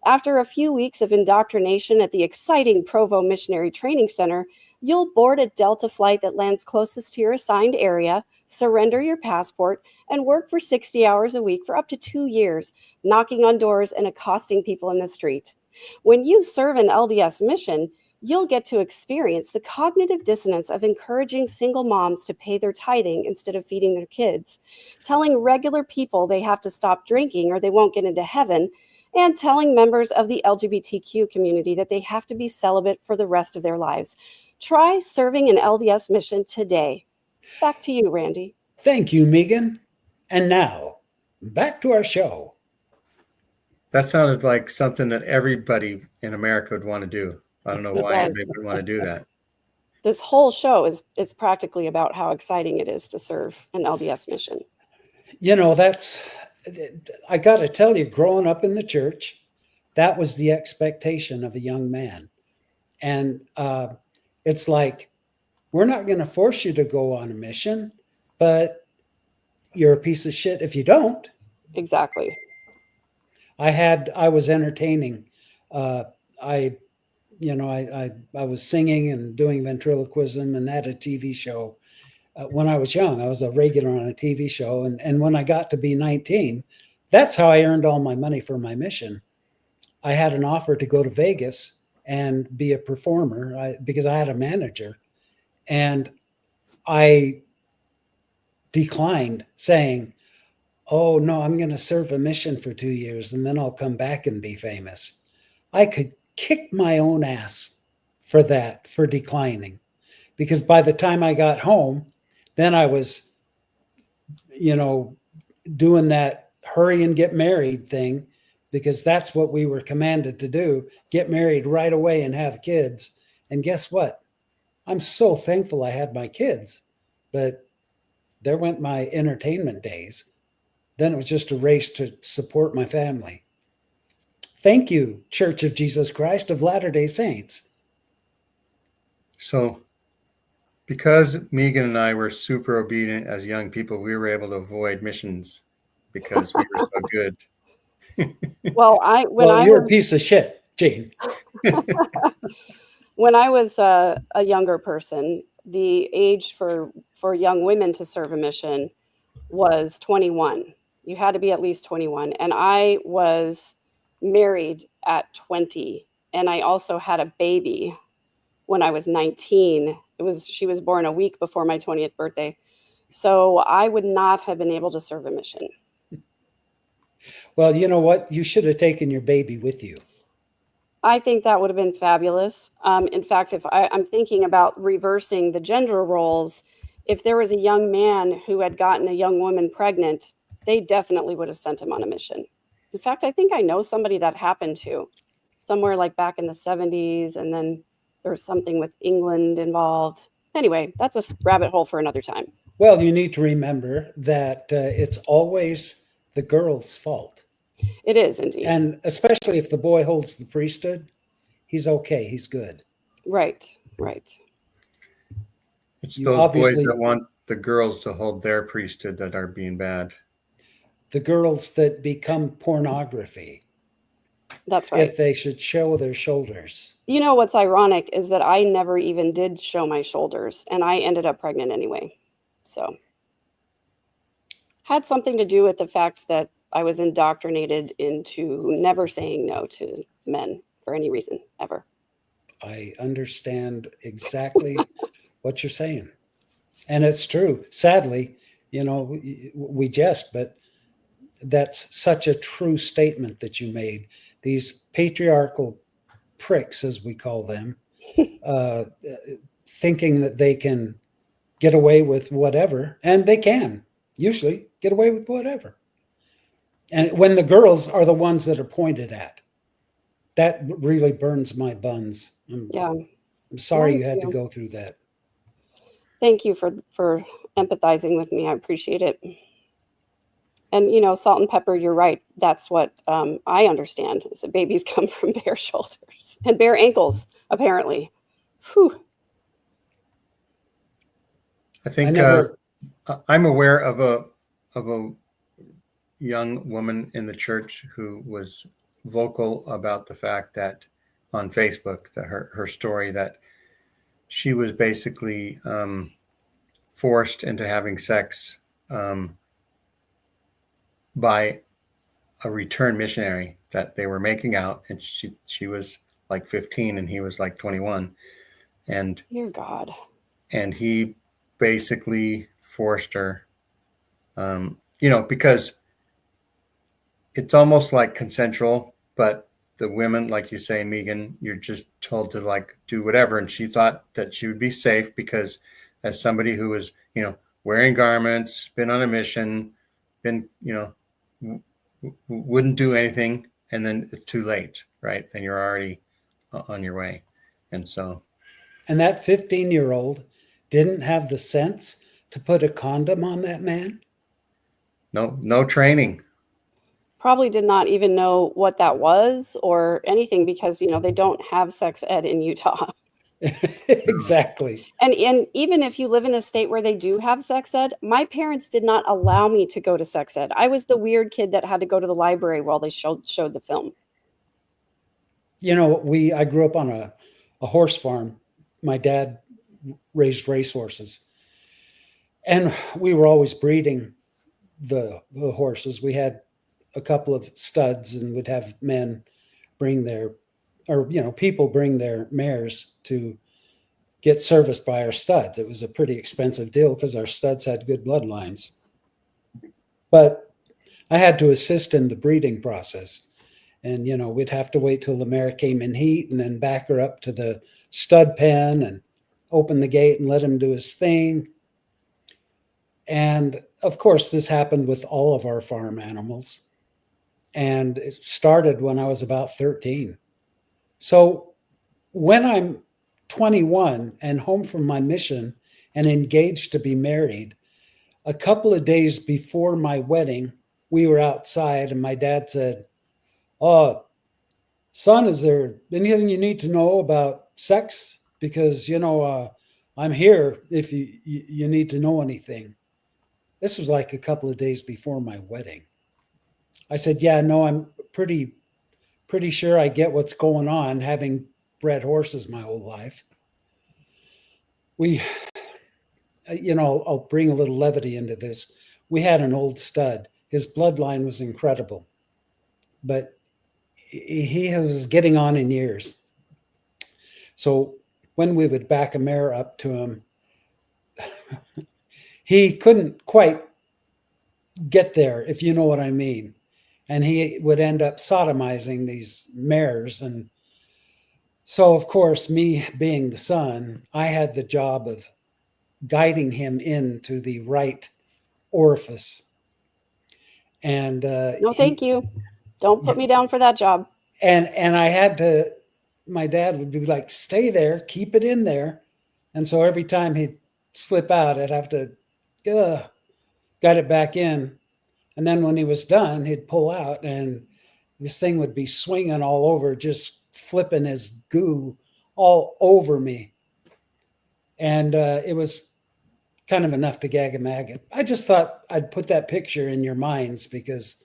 After a few weeks of indoctrination at the exciting Provo Missionary Training Center, you'll board a Delta flight that lands closest to your assigned area, surrender your passport, and work for 60 hours a week for up to 2 years, knocking on doors and accosting people in the street. When you serve an LDS mission, you'll get to experience the cognitive dissonance of encouraging single moms to pay their tithing instead of feeding their kids, telling regular people they have to stop drinking or they won't get into heaven, and telling members of the LGBTQ community that they have to be celibate for the rest of their lives. Try serving an LDS mission today. Back to you, Randy. Thank you, Megan. And now, back to our show. That sounded like something that everybody in America would want to do. I don't know why anybody would want to do that. this whole show is practically about how exciting it is to serve an LDS mission. You know, I got to tell you, growing up in the church, that was the expectation of a young man. And it's like, we're not going to force you to go on a mission, but you're a piece of shit if you don't. Exactly. I was entertaining. I was singing and doing ventriloquism and had a TV show. When I was young, I was a regular on a TV show. And when I got to be 19, that's how I earned all my money for my mission. I had an offer to go to Vegas and be a performer because I had a manager. And I declined, saying, oh, no, I'm going to serve a mission for 2 years and then I'll come back and be famous. I could kick my own ass for that, for declining. Because by the time I got home, then I was, doing that hurry and get married thing, because that's what we were commanded to do, get married right away and have kids. And guess what? I'm so thankful I had my kids, but there went my entertainment days. Then it was just a race to support my family. Thank you, Church of Jesus Christ of Latter-day Saints. So because Megan and I were super obedient as young people, we were able to avoid missions because we were so good. Well, You're a piece of shit, Gene. When I was a younger person, the age for young women to serve a mission was 21. You had to be at least 21. And I was married at 20. And I also had a baby when I was 19. She was born a week before my 20th birthday. So I would not have been able to serve a mission. Well, you know what? You should have taken your baby with you. I think that would have been fabulous. In fact, if I'm thinking about reversing the gender roles, if there was a young man who had gotten a young woman pregnant, they definitely would have sent him on a mission. In fact, I think I know somebody that happened to, somewhere like back in the 70s, and then there's something with England involved. Anyway, that's a rabbit hole for another time. Well, you need to remember that it's always the girl's fault. It is indeed. And especially if the boy holds the priesthood, he's okay. He's good. Right. It's You those boys that want the girls to hold their priesthood that are being bad. The girls that become pornography. That's right. If they should show their shoulders. You know what's ironic is that I never even did show my shoulders, and I ended up pregnant anyway. So had something to do with the fact that I was indoctrinated into never saying no to men for any reason ever. I understand exactly what you're saying. And it's true. Sadly, we jest, but that's such a true statement that you made. These patriarchal pricks, as we call them, thinking that they can get away with whatever, and they can usually get away with whatever. And when the girls are the ones that are pointed at, that really burns my buns. I'm sorry you had to go through that. Thank you for empathizing with me. I appreciate it. And, salt and pepper, you're right. That's what I understand is that babies come from bare shoulders and bare ankles, apparently. Whew. I think I'm aware of a young woman in the church who was vocal about the fact that on Facebook, that her story that she was basically forced into having sex by a return missionary that they were making out, and she was like 15 and he was like 21, and dear God, and he basically forced her, because it's almost like consensual, but the women, like you say, Megan, you're just told to like do whatever. And she thought that she would be safe because as somebody who was, wearing garments, been on a mission, been, wouldn't do anything. And then it's too late, right? Then you're already on your way. And so And that 15-year-old didn't have the sense to put a condom on that man. No training. Probably did not even know what that was or anything because, they don't have sex ed in Utah. Exactly. And even if you live in a state where they do have sex ed, my parents did not allow me to go to sex ed. I was the weird kid that had to go to the library while they showed the film. I grew up on a horse farm. My dad raised racehorses, and we were always breeding the horses. We had a couple of studs, and would have men bring people bring their mares to get serviced by our studs. It was a pretty expensive deal because our studs had good bloodlines. But I had to assist in the breeding process. And, we'd have to wait till the mare came in heat and then back her up to the stud pen and open the gate and let him do his thing. And of course, this happened with all of our farm animals. And it started when I was about 13. So when I'm 21 and home from my mission and engaged to be married, a couple of days before my wedding, we were outside and my dad said, "Oh, son, is there anything you need to know about sex? Because, I'm here if you need to know anything." This was like a couple of days before my wedding. I said, "Yeah, no, I'm pretty sure I get what's going on, having bred horses my whole life." I'll bring a little levity into this. We had an old stud. His bloodline was incredible, but he was getting on in years. So when we would back a mare up to him, he couldn't quite get there, if you know what I mean. And he would end up sodomizing these mares. And so, of course, me being the son, I had the job of guiding him into the right orifice. And No, thank you. Don't put me down for that job. And I had to, my dad would be like, "Stay there, keep it in there." And so every time he'd slip out, I'd have to got it back in. And then when he was done, he'd pull out and this thing would be swinging all over, just flipping his goo all over me. And it was kind of enough to gag a maggot. I just thought I'd put that picture in your minds because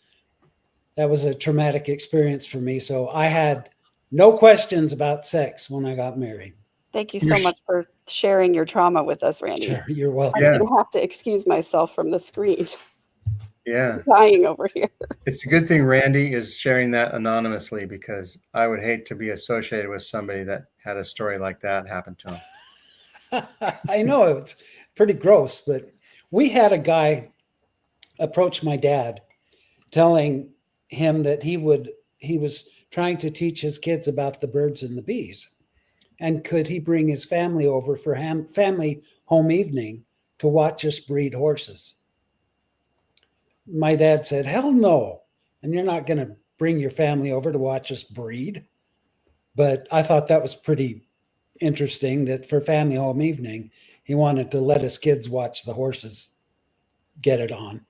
that was a traumatic experience for me. So I had no questions about sex when I got married. Thank you so much for sharing your trauma with us, Randy. Sure, you're welcome. I'm going to have to excuse myself from the screen. Yeah. I'm dying over here. It's a good thing Randy is sharing that anonymously because I would hate to be associated with somebody that had a story like that happen to him. I know it's pretty gross, but we had a guy approach my dad telling him that he was trying to teach his kids about the birds and the bees. And could he bring his family over for family home evening to watch us breed horses? My dad said, "Hell no. And you're not going to bring your family over to watch us breed." But I thought that was pretty interesting that for family home evening, he wanted to let his kids watch the horses get it on.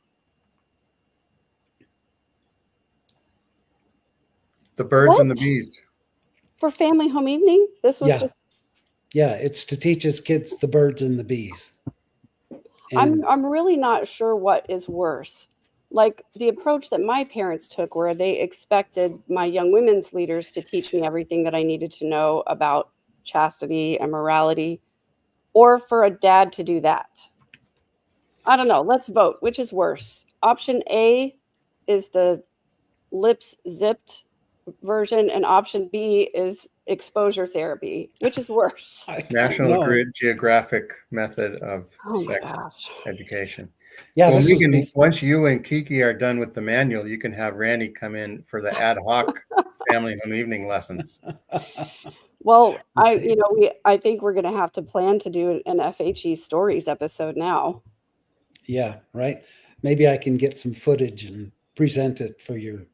The birds What? and the bees. For family home evening? This was just... Yeah, it's to teach his kids the birds and the bees. And I'm really not sure what is worse. Like the approach that my parents took where they expected my young women's leaders to teach me everything that I needed to know about chastity and morality, or for a dad to do that. I don't know. Let's vote. Which is worse? Option A is the lips zipped version, and option B is exposure therapy. Which is worse? National Geographic method of Oh my sex gosh. education. yeah, Well, this was Megan, once you and Kiki are done with the manual, you can have Randy come in for the ad hoc family home evening lessons. Well, I think we're going to have to plan to do an FHE stories episode now. Yeah, right. Maybe I can get some footage and present it for your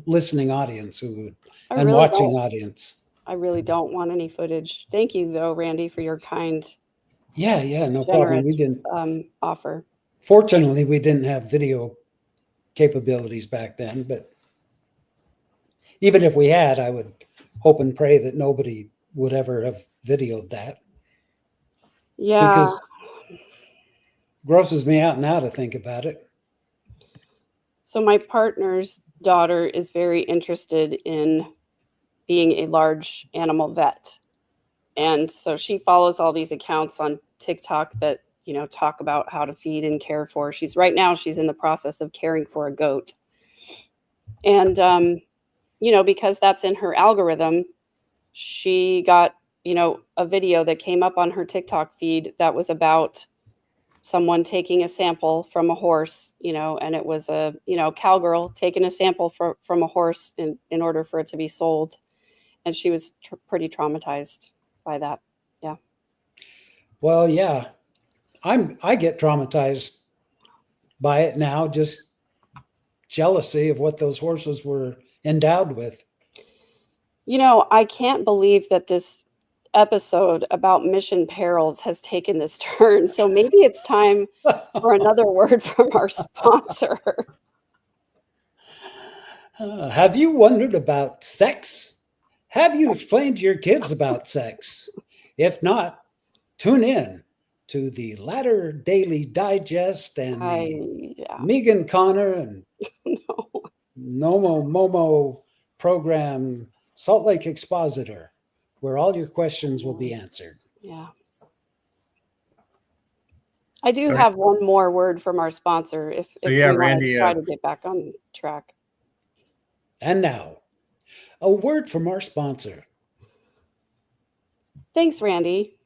listening audience and watching audience. I really don't want any footage. Thank you, though, Randy, for your kind, Yeah, no problem. generous We didn't. offer. Fortunately, we didn't have video capabilities back then, but even if we had, I would hope and pray that nobody would ever have videoed that, Yeah. because grosses me out now to think about it. So my partner's daughter is very interested in being a large animal vet. And so she follows all these accounts on TikTok that, talk about how to feed and care for. She's in the process of caring for a goat. And, because that's in her algorithm, she got, a video that came up on her TikTok feed that was about someone taking a sample from a horse, and it was a, cowgirl taking a sample from a horse in order for it to be sold. And she was pretty traumatized by that. Yeah. Well, yeah, I get traumatized by it now, just jealousy of what those horses were endowed with. I can't believe that this episode about Mission Perils has taken this turn. So maybe it's time for another word from our sponsor. Have you wondered about sex? Have you explained to your kids about sex? If not, tune in to the Ladder Daily Digest and the Yeah. Megan Connor and No. Nomo Momo program, Salt Lake Expositor, where all your questions will be answered. Yeah. I do So- have one more word from our sponsor if So, we yeah, want Randy, to try to get back on track. And now, a word from our sponsor. Thanks, Randy.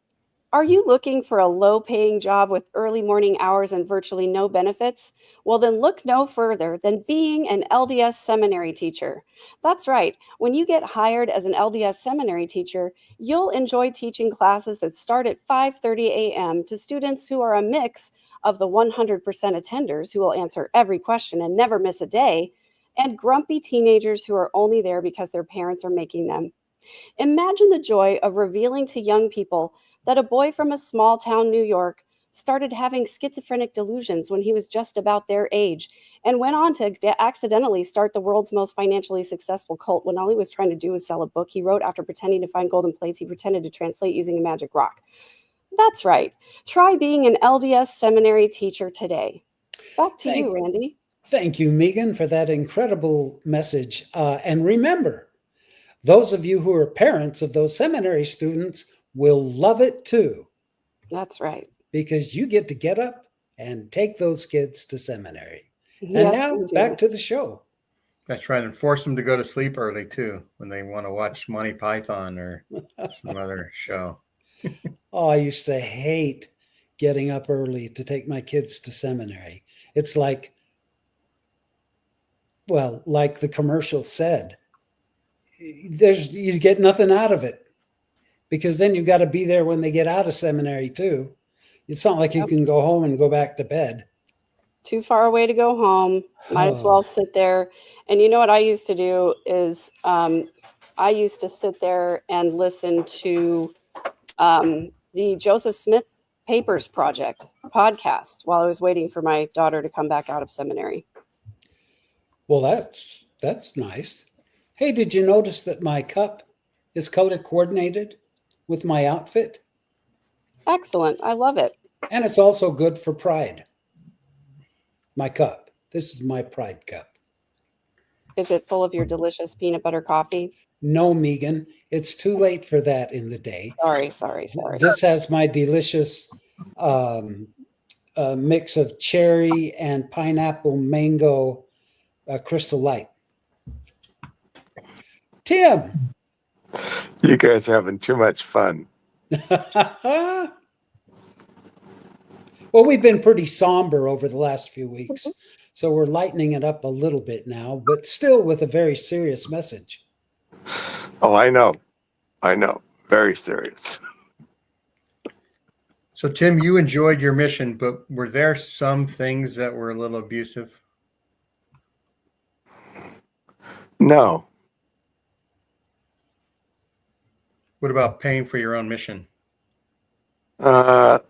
Are you looking for a low-paying job with early morning hours and virtually no benefits? Well, then look no further than being an LDS seminary teacher. That's right. When you get hired as an LDS seminary teacher, you'll enjoy teaching classes that start at 5:30 a.m. to students who are a mix of the 100% attenders who will answer every question and never miss a day, and grumpy teenagers who are only there because their parents are making them. Imagine the joy of revealing to young people that a boy from a small town New York started having schizophrenic delusions when he was just about their age and went on to accidentally start the world's most financially successful cult when all he was trying to do was sell a book he wrote after pretending to find golden plates he pretended to translate using a magic rock. That's right. Try being an LDS seminary teacher today. Back to you, Randy. Thank you, Megan, for that incredible message. And remember, those of you who are parents of those seminary students will love it too. That's right. Because you get up and take those kids to seminary. Yes, and now we do. back to the show. That's right. And force them to go to sleep early too when they want to watch Monty Python or some other show. Oh, I used to hate getting up early to take my kids to seminary. It's like the commercial said, you get nothing out of it, because then you've got to be there when they get out of seminary too. It's not like you can go home and go back to bed. Too far away to go home. Might as well sit there. And you know what I used to do is I used to sit there and listen to the Joseph Smith Papers Project podcast while I was waiting for my daughter to come back out of seminary. Well, that's nice. Hey, did you notice that my cup is color coordinated with my outfit? Excellent. I love it. And it's also good for pride. My cup. This is my pride cup. Is it full of your delicious peanut butter coffee? No, Megan, it's too late for that in the day. Sorry. This has my delicious mix of cherry and pineapple mango Crystal Light. Tim. You guys are having too much fun. Well, we've been pretty somber over the last few weeks, so we're lightening it up a little bit now, but still with a very serious message. Oh, I know. Very serious. So, Tim, you enjoyed your mission, but were there some things that were a little abusive? No. What about paying for your own mission? My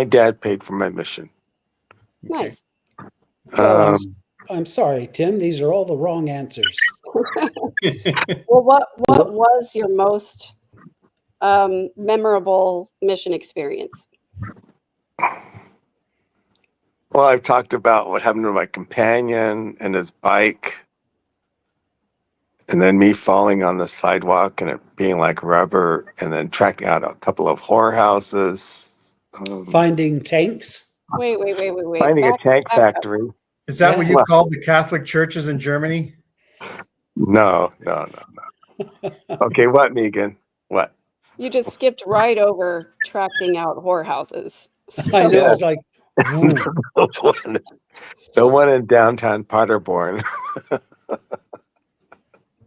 dad paid for my mission. Okay. Nice. Well, Um, I'm sorry, Tim. These are all the wrong answers. Well, what was your most memorable mission experience? well, I've talked about what happened to my companion and his bike, and then me falling on the sidewalk and it being like rubber, and then tracking out a couple of whorehouses. Finding tanks. Wait. Finding a tank back up. factory. Is that what Yeah. you Well- called the Catholic churches in Germany? No. Okay, what, Megan? What? You just skipped right over tracking out whorehouses. I know. Yeah. I was like, whoa. The one in downtown Paderborn.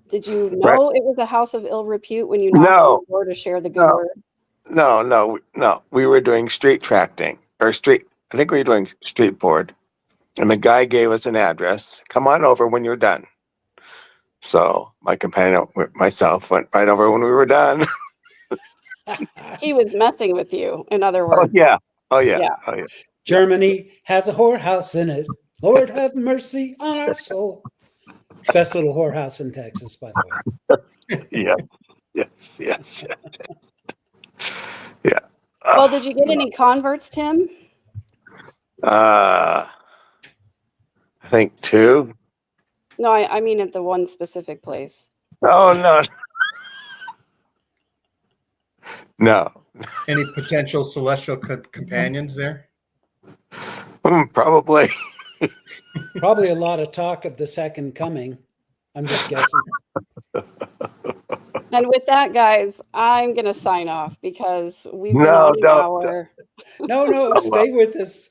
Did you Right. know it was a house of ill repute when you knocked on No. the door to share the good No. word? No. We were doing street tracting or street. I think we were doing street board, and the guy gave us an address. Come on over when you're done. So my companion, myself, went right over when we were done. He was messing with you, in other Oh words. yeah. Yeah. Germany has a whorehouse in it. Lord have mercy on our soul. Best little whorehouse in Texas, by the way. Yes. Yeah. Well, did you get any converts, Tim? I think 2. No, I mean at the one specific place. Oh no. No. Any potential celestial companions there? Probably. Probably a lot of talk of the second coming. I'm just guessing. And with that, guys, I'm going to sign off because we've been No, on an don't. hour. No, stay with us.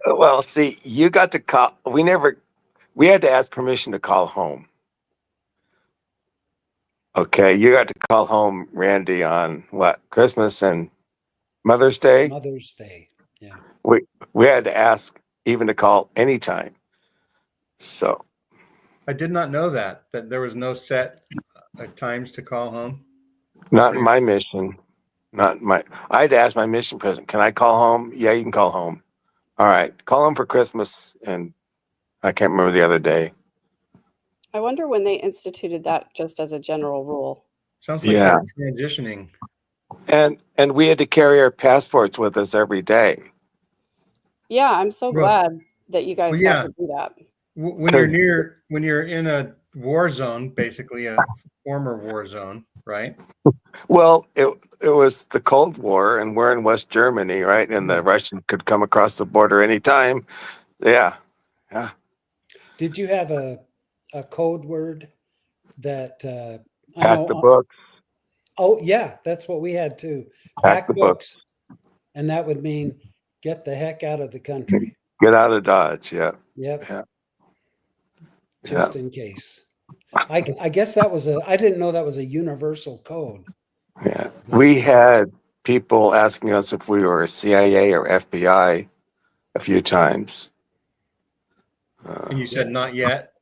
Well, see, you got to call. We had to ask permission to call home. Okay, you got to call home, Randy, on what, Christmas and Mother's Day? Mother's Day. Yeah. We had to ask even to call anytime. So I did not know that there was no set times to call home. not in my mission. I had to ask my mission president, can I call home? Yeah, you can call home. All right, call home for Christmas, and I can't remember the other day. I wonder when they instituted that just as a general rule. Sounds like Yeah. they're transitioning. And we had to carry our passports with us every day. Yeah, I'm so Well- glad that you guys well, got yeah. to do that. When you're in a war zone, basically a former war zone, right? Well, it was the Cold War, and we're in West Germany, right? And the Russians could come across the border anytime. Yeah. Did you have a code word that I Pack know? the books. Oh, yeah, that's what we had too. Pack the books. And that would mean get the heck out of the country. Get out of Dodge. Yeah. Yep. Yeah. Just in case. I guess that was I didn't know that was a universal code. Yeah. We had people asking us if we were CIA or FBI a few times. And you said not yet.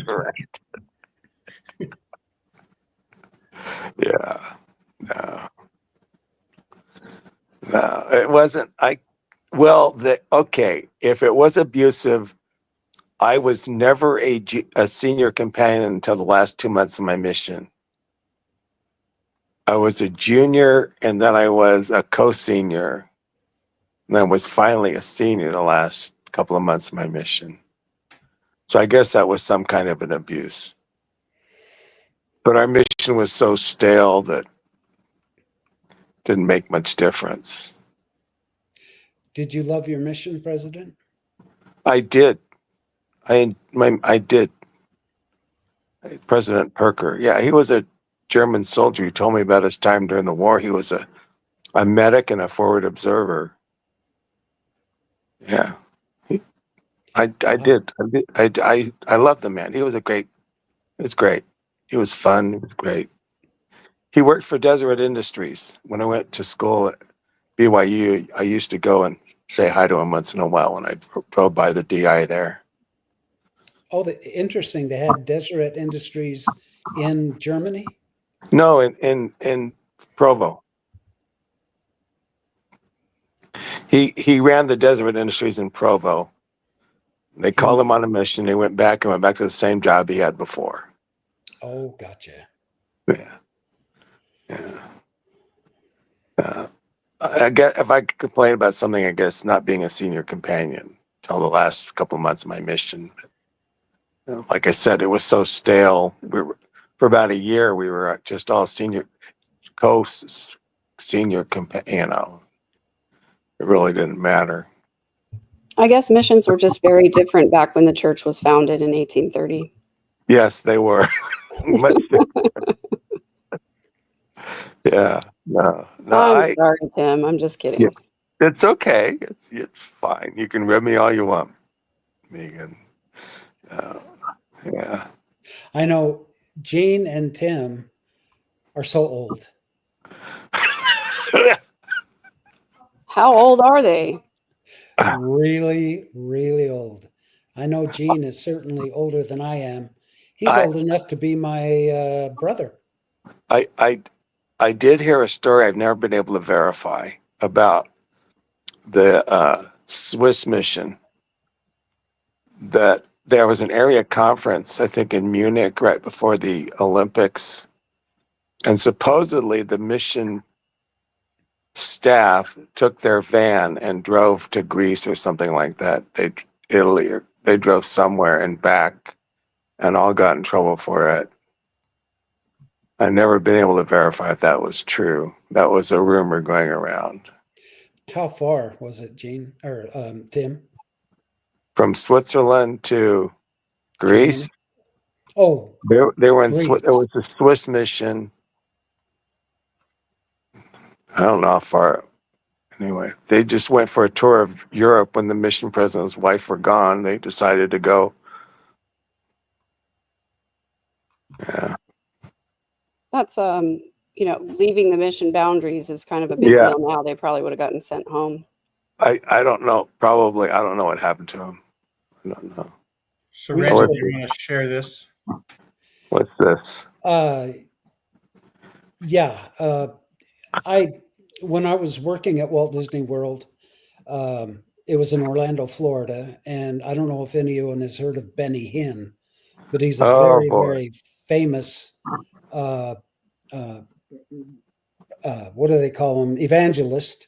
Right. Yeah. No, it wasn't. Okay. If it was abusive, I was never a senior companion until the last 2 months of my mission. I was a junior, and then I was a co-senior. And then I was finally a senior the last couple of months of my mission. So I guess that was some kind of an abuse. But our mission was so stale that it didn't make much difference. Did you love your mission, President? I did. I did. President Perker. Yeah, he was a German soldier. He told me about his time during the war. He was a medic and a forward observer. Yeah. I did. I loved the man. He was great. He was fun. He was great. He worked for Deseret Industries. When I went to school at BYU, I used to go and say hi to him once in a while when I drove by the DI there. Oh, interesting. They had Deseret Industries in Germany? No, in Provo. He ran the Desert Industries in Provo. They called him on a mission. He went back to the same job he had before. Oh, gotcha. Yeah. Yeah. I guess if I could complain about something, I guess not being a senior companion till the last couple of months of my mission. Like I said, it was so stale. For about a year, we were just all senior companion. It really didn't matter. I guess missions were just very different back when the church was founded in 1830. Yes, they were. Much Yeah. No. I'm sorry, Tim. I'm just kidding. Yeah, it's okay. It's fine. You can rib me all you want, Megan. Yeah. I know Gene and Tim are so old. How old are they? Really, really old. I know Gene is certainly older than I am. He's I- old enough to be my brother. I did hear a story I've never been able to verify about the Swiss mission, that there was an area conference, I think in Munich, right before the Olympics. And supposedly the mission staff took their van and drove to Greece or something like that. Italy, or they drove somewhere and back and all got in trouble for it. I've never been able to verify if that was true. That was a rumor going around. How far was it, Gene or Tim? From Switzerland to Greece. Germany? Oh, They were in Greece. It was a Swiss mission. I don't know how far. Anyway, they just went for a tour of Europe when the mission president's wife were gone. They decided to go. Yeah. That's leaving the mission boundaries is kind of a big Yeah. deal now. They probably would have gotten sent home. I don't know. Probably. I don't know what happened to him. I don't know. So, We Randy, just- do you want to share this? What's this? Yeah. When I was working at Walt Disney World, it was in Orlando, Florida, and I don't know if anyone has heard of Benny Hinn, but he's a Oh, very, boy. very famous what do they call him? Evangelist.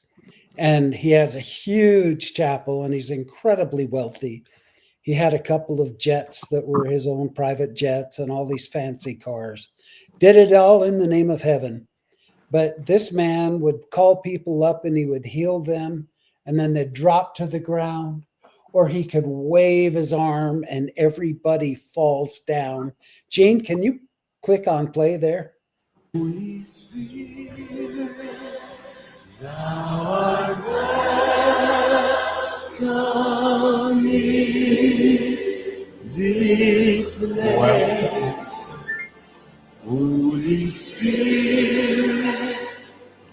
And he has a huge chapel and he's incredibly wealthy. He had a couple of jets that were his own private jets and all these fancy cars. Did it all in the name of heaven. But this man would call people up and he would heal them and then they'd drop to the ground, or he could wave his arm and everybody falls down. Jane, can you click on play there? Holy Spirit, thou art welcome in this place. Holy Spirit,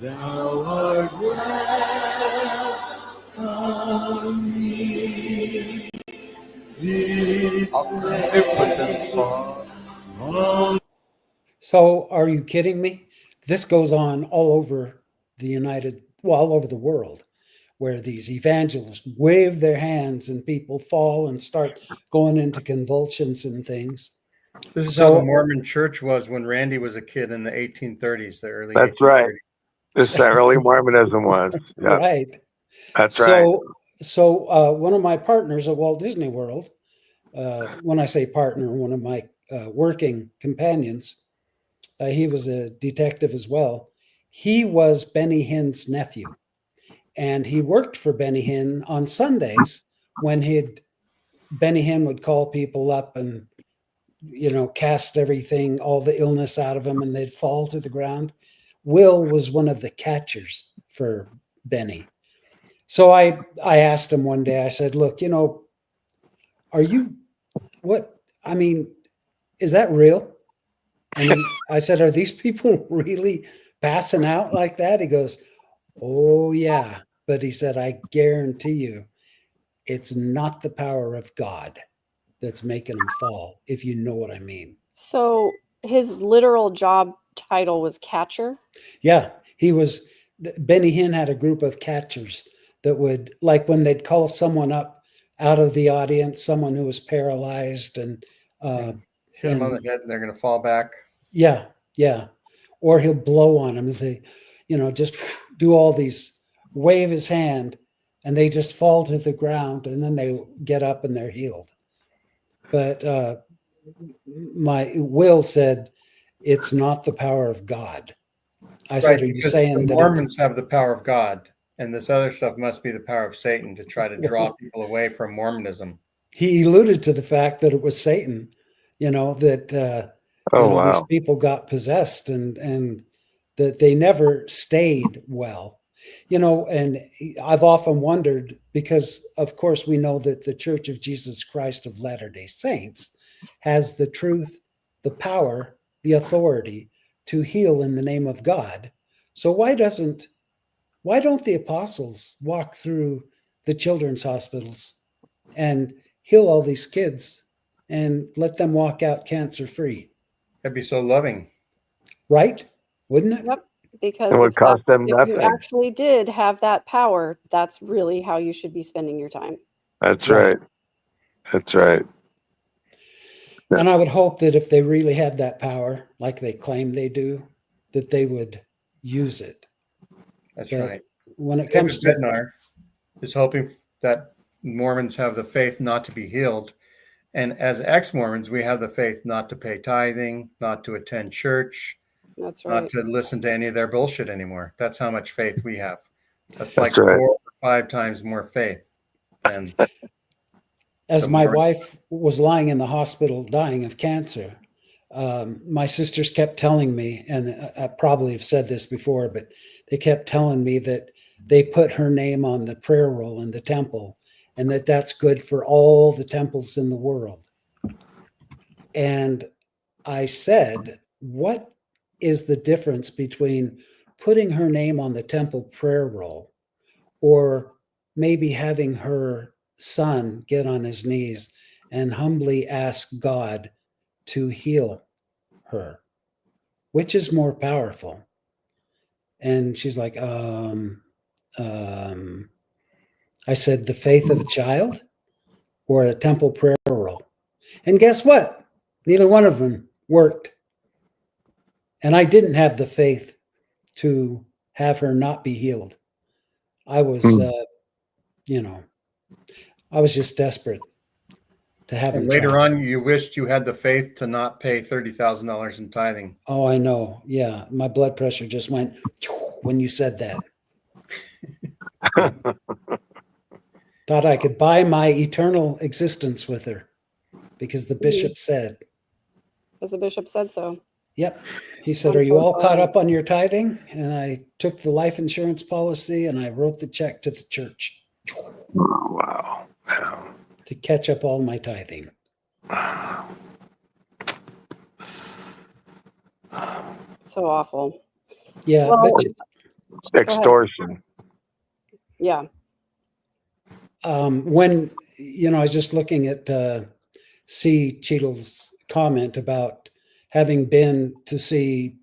thou art welcome in this place. So are you kidding me? This goes on all over all over the world, where these evangelists wave their hands and people fall and start going into convulsions and things. This is So- how the Mormon church was when Randy was a kid in the 1830s, the early That's 1830s. right. This early Mormonism was. Yeah, Right. that's right. So one of my partners at Walt Disney World, when I say partner, one of my working companions, he was a detective as well. He was Benny Hinn's nephew. And he worked for Benny Hinn on Sundays when Benny Hinn would call people up and, cast everything, all the illness out of them, and they'd fall to the ground. Will was one of the catchers for Benny. So I asked him one day, I said, look, is that real? And I said, are these people really passing out like that? He goes, oh yeah. But he said, I guarantee you, it's not the power of God that's making them fall, if you know what I mean. So his literal job title was catcher. Yeah, Benny Hinn had a group of catchers that would, like when they'd call someone up out of the audience, someone who was paralyzed and Hit them on the head and they're going to fall back. yeah, yeah. Or he'll blow on them and say, just do all these, wave his hand, and they just fall to the ground, and then they get up and they're healed. But my Will said, it's not the power of God. I said, are you saying the that Mormons have the power of God, and this other stuff must be the power of Satan to try to draw people away from Mormonism? He alluded to the fact that it was Satan, that these people got possessed and that they never stayed well. And I've often wondered, because of course we know that the Church of Jesus Christ of Latter-day Saints has the truth, the power, the authority to heal in the name of God. So why don't the apostles walk through the children's hospitals and heal all these kids and let them walk out cancer-free? That'd be so loving. Right? Wouldn't it? Yep. Because It would cost them if you nothing. actually did have that power, that's really how you should be spending your time. That's right. That's right. And I would hope that if they really had that power, like they claim they do, that they would use it. That's right. When it comes to Bednar is hoping that Mormons have the faith not to be healed. And as ex-Mormons, we have the faith not to pay tithing, not to attend church, That's right. not to listen to any of their bullshit anymore. That's how much faith we have. That's That's like right. 4 or 5 times more faith than as the my Mormons. wife was lying in the hospital dying of cancer, my sisters kept telling me, and I probably have said this before, but they kept telling me that they put her name on the prayer roll in the temple, and that's good for all the temples in the world. And I said, what is the difference between putting her name on the temple prayer roll or maybe having her son get on his knees and humbly ask God to heal her? Which is more powerful? And she's like, I said, the faith of a child or a temple prayer roll? And guess what? Neither one of them worked. And I didn't have the faith to have her not be healed. I was, I was just desperate to have And him. later on, you wished you had the faith to not pay $30,000 in tithing. Oh, I know. Yeah. My blood pressure just went when you said that. Thought I could buy my eternal existence with her because the bishop said. Because the bishop said so. Yep. He said, I'm are you so all caught sorry. up on your tithing? And I took the life insurance policy and I wrote the check to the church Wow. to catch up all my tithing. So awful. Yeah. Well, It's extortion. Yeah. When, I was just looking at C. Cheadle's comment about having been to see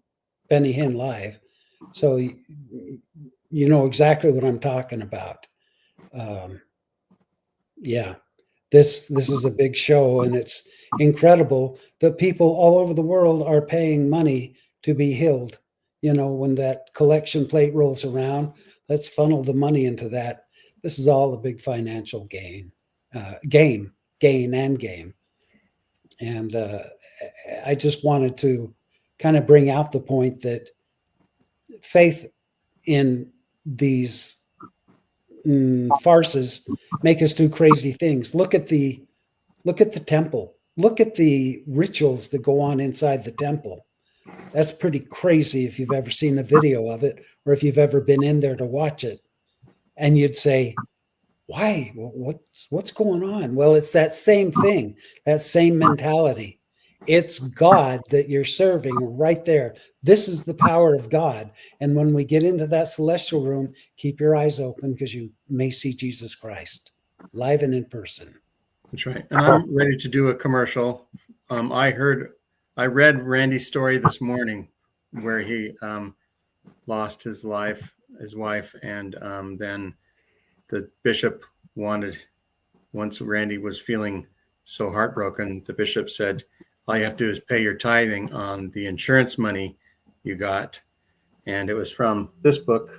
Benny Hinn live. So you know exactly what I'm talking about. Yeah, this is a big show, and it's incredible that people all over the world are paying money to be healed. When that collection plate rolls around, let's funnel the money into that. This is all a big financial gain. And I just wanted to kind of bring out the point that faith in these farces make us do crazy things. Look at the temple. Look at the rituals that go on inside the temple. That's pretty crazy if you've ever seen a video of it or if you've ever been in there to watch it. And you'd say, why? What's going on? Well, it's that same thing, that same mentality. It's God that you're serving right there. This is the power of God. And when we get into that celestial room, keep your eyes open because you may see Jesus Christ live and in person. That's right. And I'm ready to do a commercial. I heard I read Randy's story this morning where he lost his wife, and then the bishop once Randy was feeling so heartbroken, the bishop said, all you have to do is pay your tithing on the insurance money you got. And it was from this book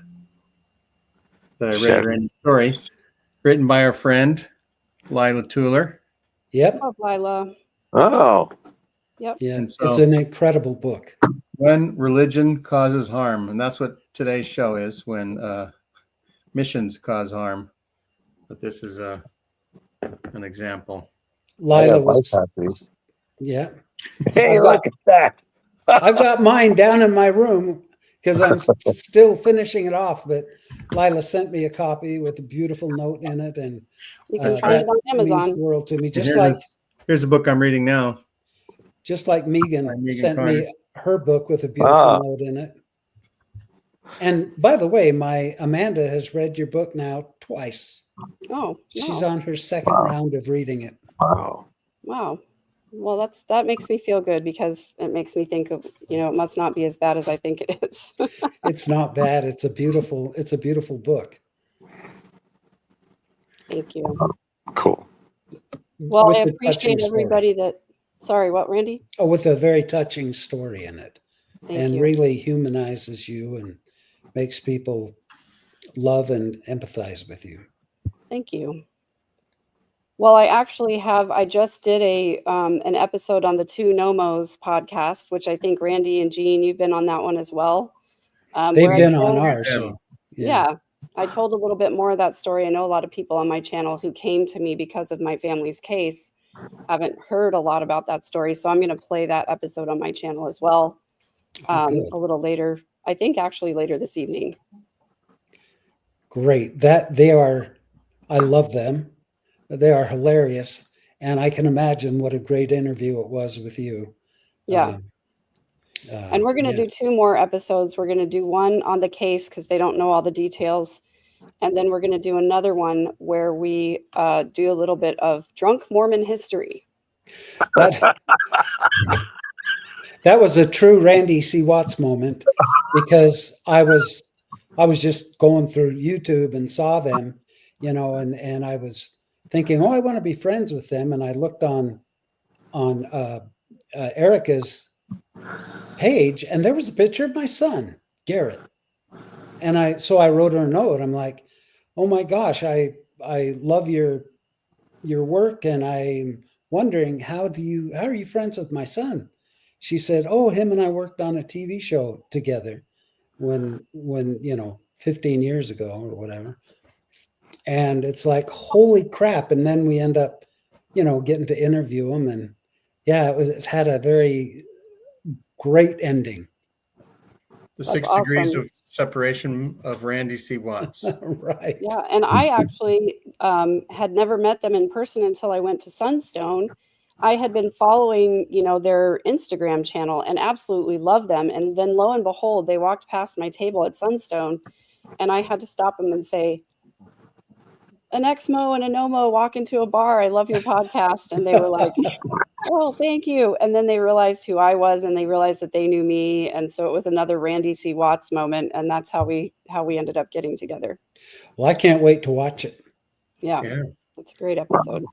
that I read, Randy's story, written by our friend, Lila Tueller. Yep. Oh, Lila. Oh, Yep. Yeah. And so- It's an incredible book. When religion causes harm. And that's what today's show is, when missions cause harm. But this is an example. Lila was, yeah. Hey, I've look at that. I've got mine down in my room because I'm still finishing it off, but Lila sent me a copy with a beautiful note in it, and You can find it on means the Amazon. world to me. Here's a book I'm reading now. Just like Megan sent Carter. me her book with a beautiful note in it. And by the way, my Amanda has read your book now twice. Oh, She's wow. on her second round of reading it. Wow. Wow. Well, that makes me feel good, because it makes me think of, it must not be as bad as I think it is. It's not bad. It's a beautiful book. Thank you. Cool. Well, With I a touching appreciate story. everybody sorry, what, Randy? Oh, with a very touching story in it. Thank and you. really humanizes you and makes people love and empathize with you. Thank you. Well, I just did an episode on the Two Nomos podcast, which I think Randy and Jean, you've been on that one as well. They've where I been on told- ours. So, Yeah, I told a little bit more of that story. I know a lot of people on my channel who came to me because of my family's case haven't heard a lot about that story. So I'm going to play that episode on my channel as well good. a little later. I think actually later this evening. Great. I love them. They are hilarious. And I can imagine what a great interview it was with you. Yeah. And we're going to do 2 more episodes. We're going to do one on the case because they don't know all the details. And then we're going to do another one where we do a little bit of drunk Mormon history. That was a true Randy C. Watts moment, because I was just going through YouTube and saw them, and I was thinking, oh, I want to be friends with them. And I looked on Erica's page, and there was a picture of my son, Garrett. And so I wrote her a note. I'm like, oh my gosh, I love your work, and I'm wondering how are you friends with my son? She said, oh, him and I worked on a TV show together when 15 years ago or whatever. And it's like, holy crap. And then we end up, getting to interview him. And yeah, it's had a very great ending. The That's 6 degrees of separation of Randy C. Watts. Right. Yeah, and I actually had never met them in person until I went to Sunstone. I had been following, their Instagram channel and absolutely loved them. And then lo and behold, they walked past my table at Sunstone, and I had to stop them and say, an ex-mo and a no-mo walk into a bar. I love your podcast. And they were like, oh, thank you. And then they realized who I was, and they realized that they knew me. And so it was another Randy C. Watts moment. And that's how we ended up getting together. Well, I can't wait to watch it. Yeah. It's a great episode.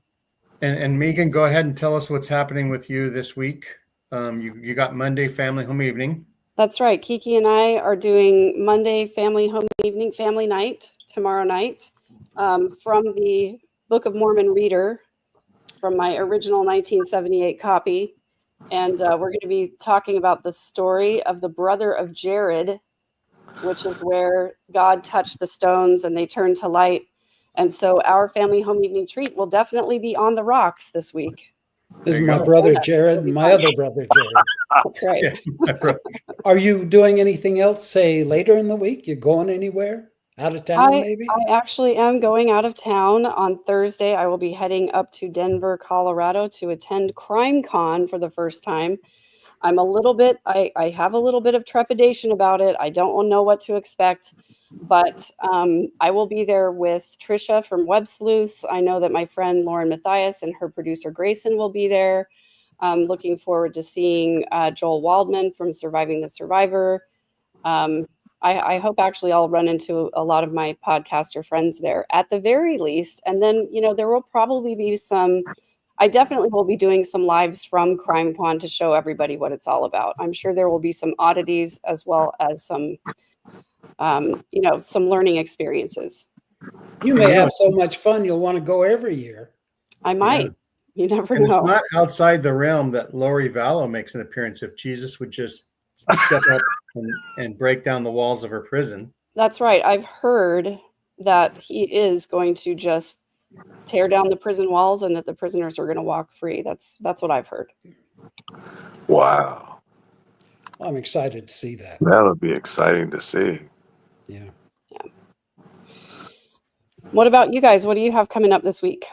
And Megan, go ahead and tell us what's happening with you this week. You got Monday Family Home Evening. That's right. Kiki and I are doing Monday Family Home Evening, Family Night, tomorrow night, from the Book of Mormon Reader, from my original 1978 copy. And we're going to be talking about the story of the brother of Jared, which is where God touched the stones and they turned to light. And so our family home evening treat will definitely be on the rocks this week. This is you my go. brother, Yeah, Jared, it'll be and my fun. other brother, Jared. That's right. Yeah, my brother. Are you doing anything else, say, later in the week? You going anywhere? Out of town, maybe? I actually am going out of town on Thursday. I will be heading up to Denver, Colorado to attend Crime Con for the first time. I have a little bit of trepidation about it. I don't know what to expect, but I will be there with Trisha from Web Sleuths. I know that my friend Lauren Matthias and her producer Grayson will be there. I'm looking forward to seeing Joel Waldman from Surviving the Survivor. I hope actually I'll run into a lot of my podcaster friends there at the very least. And then, there will probably be I definitely will be doing some lives from CrimeCon to show everybody what it's all about. I'm sure there will be some oddities as well as some learning experiences. You may have so much fun you'll want to go every year. I might. Yeah. You never And know. it's not outside the realm that Lori Vallow makes an appearance if Jesus would just step up and break down the walls of her prison. That's right. I've heard that he is going to just tear down the prison walls and that the prisoners are going to walk free. That's what I've heard. Wow. I'm excited to see that. That'll be exciting to see. Yeah. What about you guys? What do you have coming up this week?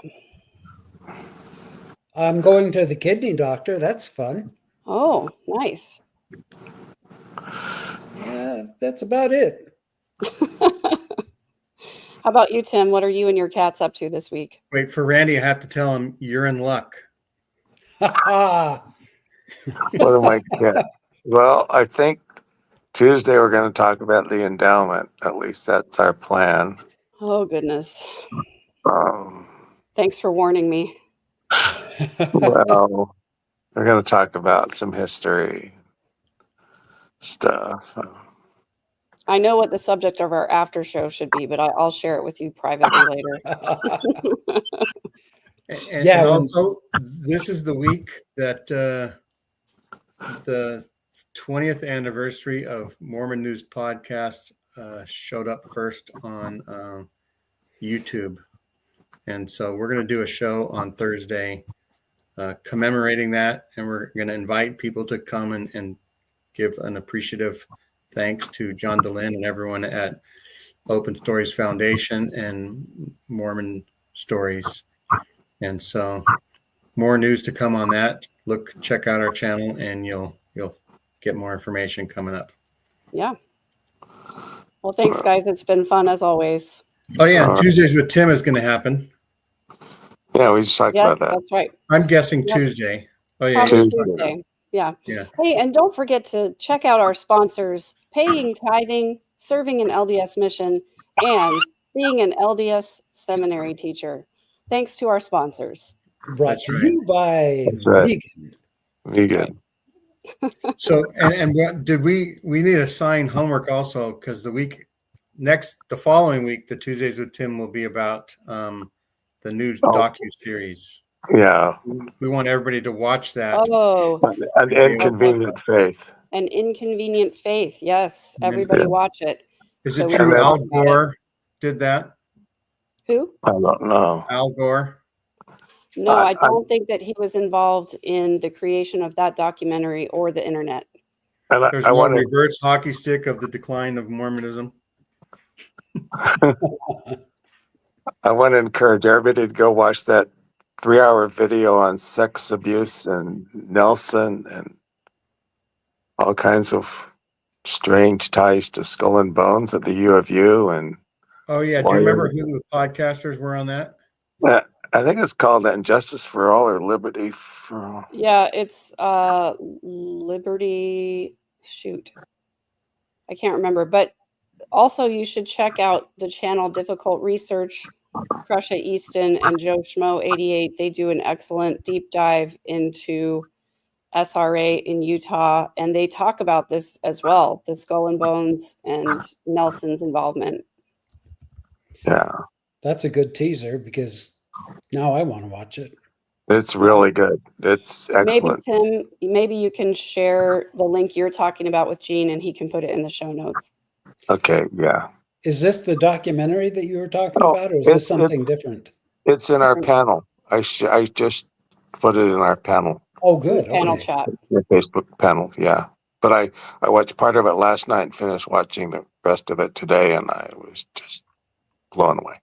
I'm going to the kidney doctor. That's fun. Oh, nice. That's about it. How about you, Tim? What are you and your cats up to this week? Wait, for Randy, I have to tell him you're in luck. Ha What am I getting? Well, I think Tuesday we're going to talk about the endowment. At least that's our plan. Oh, goodness. Um, Thanks for warning me. well, we're going to talk about some history stuff. I know what the subject of our after show should be, but I'll share it with you privately later. And Yeah, also, this is the week that the 20th anniversary of Mormon News Podcast showed up first on YouTube. And so we're going to do a show on Thursday commemorating that. And we're going to invite people to come and give an appreciative thanks to John DeLynn and everyone at Open Stories Foundation and Mormon Stories. And so more news to come on that. Check out our channel and you'll get more information coming up. Yeah. Well, thanks, guys. It's been fun as always. Oh yeah, Tuesdays with Tim is going to happen. Yeah, we just talked about that. That's right. I'm guessing Yep. Tuesday. Oh yeah, Probably Tuesday. Tuesday. Yeah. Yeah. Hey, and don't forget to check out our sponsors: paying tithing, serving an LDS mission, and being an LDS seminary teacher. Thanks to our sponsors. Brought That's to right. you by That's right. Vegan. Vegan. So and what did we need to sign homework also because the following week, the Tuesdays with Tim will be about the new docu-series. Yeah. We want everybody to watch that. Oh, An inconvenient faith. An Inconvenient Faith. Yes, everybody Yeah. watch it. Is So it we true can Al talk about Gore did that? Who? I don't know. Al Gore? No, I- I don't think that he was involved in the creation of that documentary or the internet. And There's I no want to. reverse hockey stick of the decline of Mormonism. I want to encourage everybody to go watch that 3-hour video on sex abuse and Nelson and all kinds of strange ties to Skull and Bones at the U of U. And Oh yeah, do you remember who the podcasters were on that? I think it's called Injustice for All or Liberty for All. Yeah, it's Liberty. Shoot, I can't remember. But also, you should check out the channel Difficult Research. Crusha Easton and Joe Schmo 88. They do an excellent deep dive into SRA in Utah, and they talk about this as well, the Skull and Bones and Nelson's involvement. Yeah, That's a good teaser because now I want to watch it. it's really good. It's excellent. Maybe, Tim, maybe you can share the link you're talking about with Gene, and he can put it in the show notes. Okay, yeah. Is this the documentary that you were talking No, about, or is it's- this something different? It's in our panel. I just put it in our panel, Oh, It's in the good. panel Okay. chat. the Facebook panel, yeah. But I watched part of it last night and finished watching the rest of it today, and I was just blown away.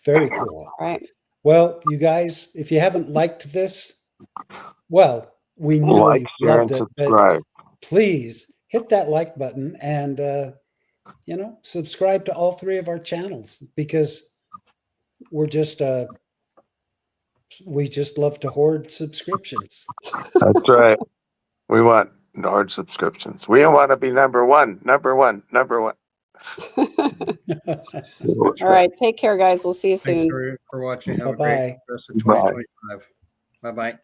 Very cool. Right. Well, you guys, if you haven't liked this, well, we know Like, you've share, loved and it, but subscribe. please hit that like button and subscribe to all three of our channels because we're just We just love to hoard subscriptions. That's right. We want hard subscriptions. We want to be number one. All right. Take care, guys. We'll see you Thanks soon. for watching. Have a great Bye-bye. rest of Bye. 2025. Bye-bye.